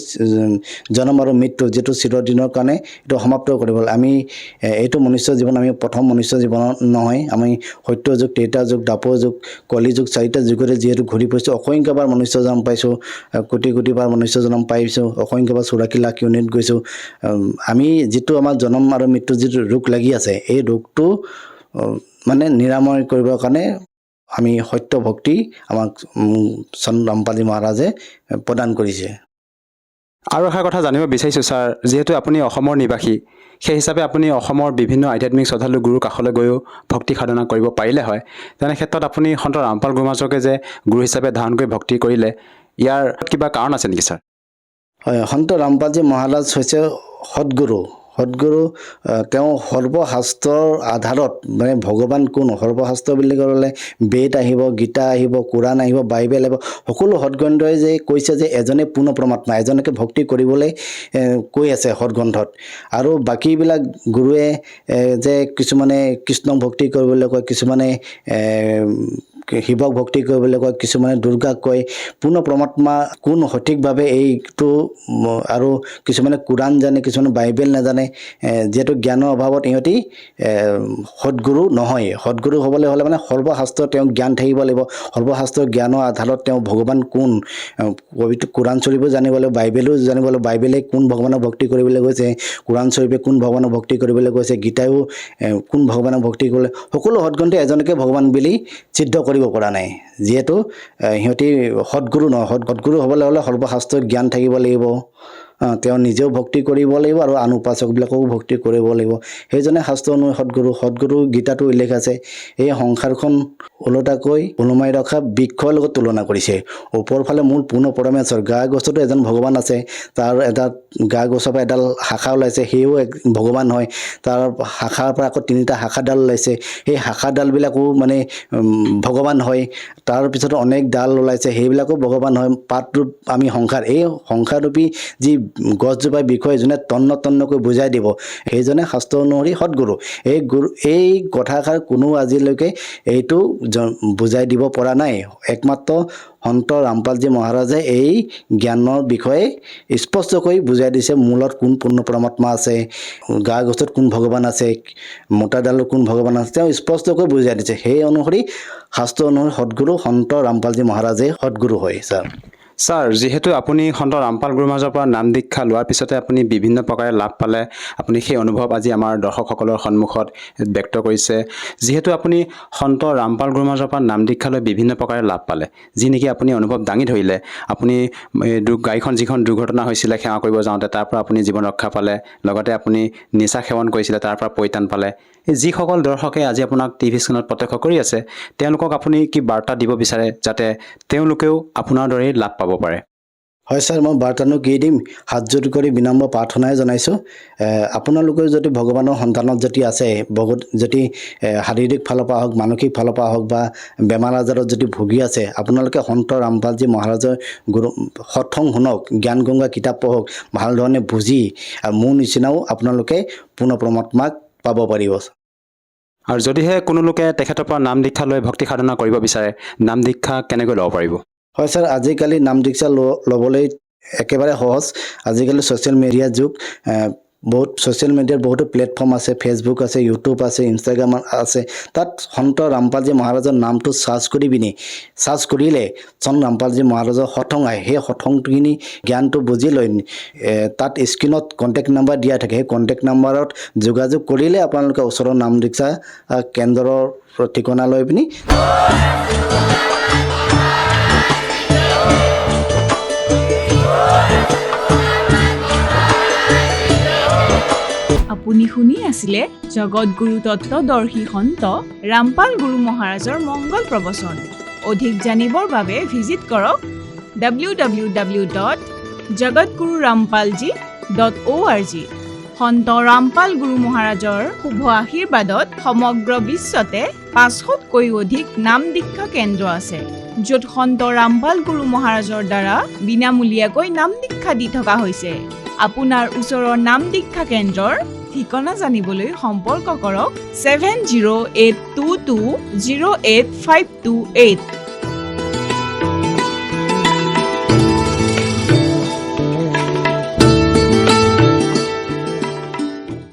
জন্ম আৰু মৃত্যু, যিটো চিৰদিনৰ কাৰণে এইটো সমাপ্ত কৰিব লাগে। আমি এইটো মনুষ্য জীৱন, আমি প্ৰথম মনুষ্য জীৱন নহয়, আমি সত্য যুগ, ত্ৰেতা যুগ, দ্বাপৰ যুগ, কলি যুগ, 4টা যুগতে যিহেতু ঘূৰি ফুৰিছোঁ, অসংখ্যবাৰ মনুষ্য জন্ম পাইছোঁ, কোটি কোটিবাৰ মনুষ্য জন্ম পাইছোঁ, অসংখ্যবাৰ 84 লাখ ইউনিট গৈছোঁ। আমি যিটো আমাৰ জন্ম আৰু মৃত্যুৰ যিটো ৰোগ লাগি আছে, এই ৰোগটো মানে নিৰাময় কৰিবৰ কাৰণে আমি সত্য ভক্তি আমাক চন্দ্ৰ ৰামপালজী মহাৰাজে প্ৰদান কৰিছে। আৰু এষাৰ কথা জানিব বিচাৰিছোঁ ছাৰ, যিহেতু আপুনি অসমৰ নিবাসী, সেই হিচাপে আপুনি অসমৰ বিভিন্ন আধ্যাত্মিক শ্ৰদ্ধালু গুৰুৰ কাষলৈ গৈও ভক্তি সাধনা কৰিব পাৰিলে হয়। তেনে ক্ষেত্ৰত আপুনি সন্ত ৰামপাল গুৰু মহাৰাজকে যে গুৰু হিচাপে ধাৰণ কৰি ভক্তি কৰিলে, ইয়াৰ কিবা কাৰণ আছে নেকি ছাৰ? হয়, সন্ত ৰামপালজী মহাৰাজ হৈছে সদগুৰু। তেওঁ সৰ্বশাস্ত্ৰৰ আধাৰত, মানে ভগৱান কোন, সৰ্বশাস্ত্ৰ বুলি ক'লে বেদ আহিব, গীতা আহিব, কোৰাণ আহিব, বাইবেল আহিব, সকলো সদগ্ৰন্থই যে কৈছে যে এজনে পূৰ্ণ পৰমাত্মা, এজনকে ভক্তি কৰিবলৈ কৈ আছে সদগ্ৰন্থত। আৰু বাকীবিলাক গুৰুৱে যে কিছুমানে কৃষ্ণক ভক্তি কৰিবলৈ কয়, কিছুমানে শিৱক ভক্তি কৰিবলৈ কয়, কিছুমানে দুৰ্গাক কয়। পূৰ্ণ পৰমাত্মা কোন সঠিকভাৱে এইটো, আৰু কিছুমানে কোৰাণ জানে, কিছুমানে বাইবেল নাজানে। যিহেতু জ্ঞানৰ অভাৱত ইহঁতি সদগুৰু নহয়। সদগুৰু হ'বলৈ হ'লে মানে সৰ্বশাস্ত্ৰ তেওঁ জ্ঞান থাকিব লাগিব। সৰ্বশাস্ত্ৰৰ জ্ঞানৰ আধাৰত তেওঁ ভগৱান কোন, কোৰাণ শ্বৰীফো জানিব লাগিব, বাইবেলো জানিব লাগিব, বাইবেলে কোন ভগৱানক ভক্তি কৰিবলৈ কৈছে, কোৰাণ শ্বৰীফে কোন ভগৱানক ভক্তি কৰিবলৈ কৈছে, গীতায়ো কোন ভগৱানক ভক্তি কৰিবলৈ, সকলো সদগ্ৰন্থই এজনকে ভগৱান বুলি সিদ্ধ কৰিব পৰা নাই। যিহেতু সিহঁতি সদগুৰু নহয়। সদগুৰু হ'বলৈ হ'লে সৰ্বশাস্ত্ৰৰ জ্ঞান থাকিব লাগিব, তেওঁ নিজেও ভক্তি কৰিব লাগিব আৰু আন উপাসকবিলাককো ভক্তি কৰিব লাগিব। সেইজনে শাস্ত্ৰ অনুসৰি সদগুৰু গীতাটো উল্লেখ আছে, এই সংসাৰখন ওলোটাকৈ ওলোমাই ৰখা বৃক্ষৰ লগত তুলনা কৰিছে। ওপৰ ফালে মূল পূৰ্ণ পৰমেশ্বৰ, গা গছতো এজন ভগৱান আছে, তাৰ এটা গা গছৰ পৰা এডাল শাখা ওলাইছে, সেও এক ভগৱান হয়। তাৰ শাখাৰ পৰা আকৌ 3টা শাখাডাল ওলাইছে, সেই শাখাডালবিলাকো মানে ভগৱান হয়। তাৰপিছত অনেক ডাল ওলাইছে, সেইবিলাকো ভগৱান হয়। পাতৰূপ আমি সংসাৰ, এই সংসাৰৰূপী যি গছজোপাৰ বিষয়ে যোনে তন্নকৈ বুজাই দিব, সেইজনে শাস্ত্ৰ অনুসৰি সদগুৰু। এই কথাষাৰ কোনো আজিলৈকে এইটো বুজাই দিব পৰা নাই। একমাত্ৰ সন্ত ৰামপালজী মহাৰাজে এই জ্ঞানৰ বিষয়ে স্পষ্টকৈ বুজাই দিছে। মূলত কোন পূৰ্ণ পৰমাত্মা আছে, গা গছত কোন ভগৱান আছে, মোটাডালত কোন ভগৱান আছে, তেওঁ স্পষ্টকৈ বুজাই দিছে। সেই অনুসৰি শাস্ত্ৰ অনুসৰি সদগুৰু সন্ত ৰামপালজী মহাৰাজে সদগুৰু হয়। ছাৰ, যিহেতু আপুনি সন্ত ৰামপাল গুৰু মহাৰাজৰ পৰা নাম দীক্ষা লোৱাৰ পিছতে আপুনি বিভিন্ন প্ৰকাৰে লাভ পালে, আপুনি সেই অনুভৱ আজি আমাৰ দৰ্শকসকলৰ সন্মুখত ব্যক্ত কৰিছে। যিহেতু আপুনি সন্ত ৰামপাল গুৰু মহাৰাজৰ পৰা নাম দীক্ষা লৈ বিভিন্ন প্ৰকাৰে লাভ পালে, যি নেকি আপুনি অনুভৱ দাঙি ধৰিলে, আপুনি গাড়ীখন যিখন দুৰ্ঘটনা হৈছিলে সেৱা কৰিব যাওঁতে, তাৰ পৰা আপুনি জীৱন ৰক্ষা পালে, লগতে আপুনি নিচা সেৱন কৰিছিলে, তাৰ পৰা পৰিত্ৰাণ পালে। যিসকল দৰ্শকে আজি আপোনাক টিভি স্ক্ৰীণত প্ৰত্যক্ষ কৰি আছে, তেওঁলোকক আপুনি কি বাৰ্তা দিব বিচাৰে, যাতে তেওঁলোকেও আপোনাৰ দৰেই লাভ পাব পাৰে? হয় ছাৰ, মই বাৰ্তানো কি দিম, হাতযোৰ কৰি বিনম্ৰ প্ৰাৰ্থনাই জনাইছোঁ। আপোনালোকেও যদি ভগৱানৰ সন্তানত যদি আছে, যদি শাৰীৰিক ফালৰ পৰা হওক, মানসিক ফালৰ পৰা হওক, বা বেমাৰ আজাৰত যদি ভুগি আছে, আপোনালোকে সন্ত ৰামপালজী মহাৰাজৰ সৎসং শুনক, জ্ঞান গংগা কিতাপ পঢ়ক, ভাল ধৰণে বুজি, আৰু মোৰ নিচিনাও আপোনালোকে পূৰ্ণ পৰমাত্মাক পাব পাৰিব। আৰু যদিহে কোনো লোকে তেখেতৰ পৰা নাম দীক্ষা লৈ ভক্তি সাধনা কৰিব বিচাৰে, নাম দীক্ষা কেনেকৈ ল'ব পাৰিব? হয় ছাৰ, আজিকালি নাম দীক্ষা ল'বলৈ একেবাৰে সহজ। আজিকালি ছ'চিয়েল মিডিয়াৰ যুগ, বহুত ছ'চিয়েল মিডিয়াৰ বহুতো প্লেটফৰ্ম আছে, ফেচবুক আছে, ইউটিউব আছে, ইনষ্টাগ্ৰাম আছে। তাত সন্ত ৰামপালজী মহাৰাজৰ নামটো চাৰ্চ কৰিলে চন্দ্ৰ ৰামপালজী মহাৰাজৰ সৎসং আহে। সেই সৎসংখিনি জ্ঞানটো বুজি লৈ তাত স্ক্ৰীণত কণ্টেক্ট নাম্বাৰ দিয়া থাকে, সেই কণ্টেক্ট নাম্বাৰত যোগাযোগ কৰিলে আপোনালোকে ওচৰৰ নাম দীক্ষা কেন্দ্ৰৰ ঠিকনা লৈ পিনি আপুনি শুনি আছিলে জগতগুৰু তত্ত্বদৰ্শী সন্ত ৰামপাল গুৰু মহাৰাজৰ মংগল প্ৰবচন। অধিক জানিবৰ বাবে ভিজিট কৰক www.jagatgururampalji.org। সন্ত ৰামপাল গুৰু মহাৰাজৰ শুভ আশীৰ্বাদত সমগ্ৰ বিশ্বতে 500তকৈ অধিক নাম দীক্ষা কেন্দ্ৰ আছে, য'ত সন্ত ৰামপাল গুৰু মহাৰাজৰ দ্বাৰা বিনামূলীয়াকৈ নাম দীক্ষা দি থকা হৈছে। আপোনাৰ ওচৰৰ নাম দীক্ষা কেন্দ্ৰৰ ঠিকনা জানিবলৈ সম্পৰ্ক কৰক 7082208528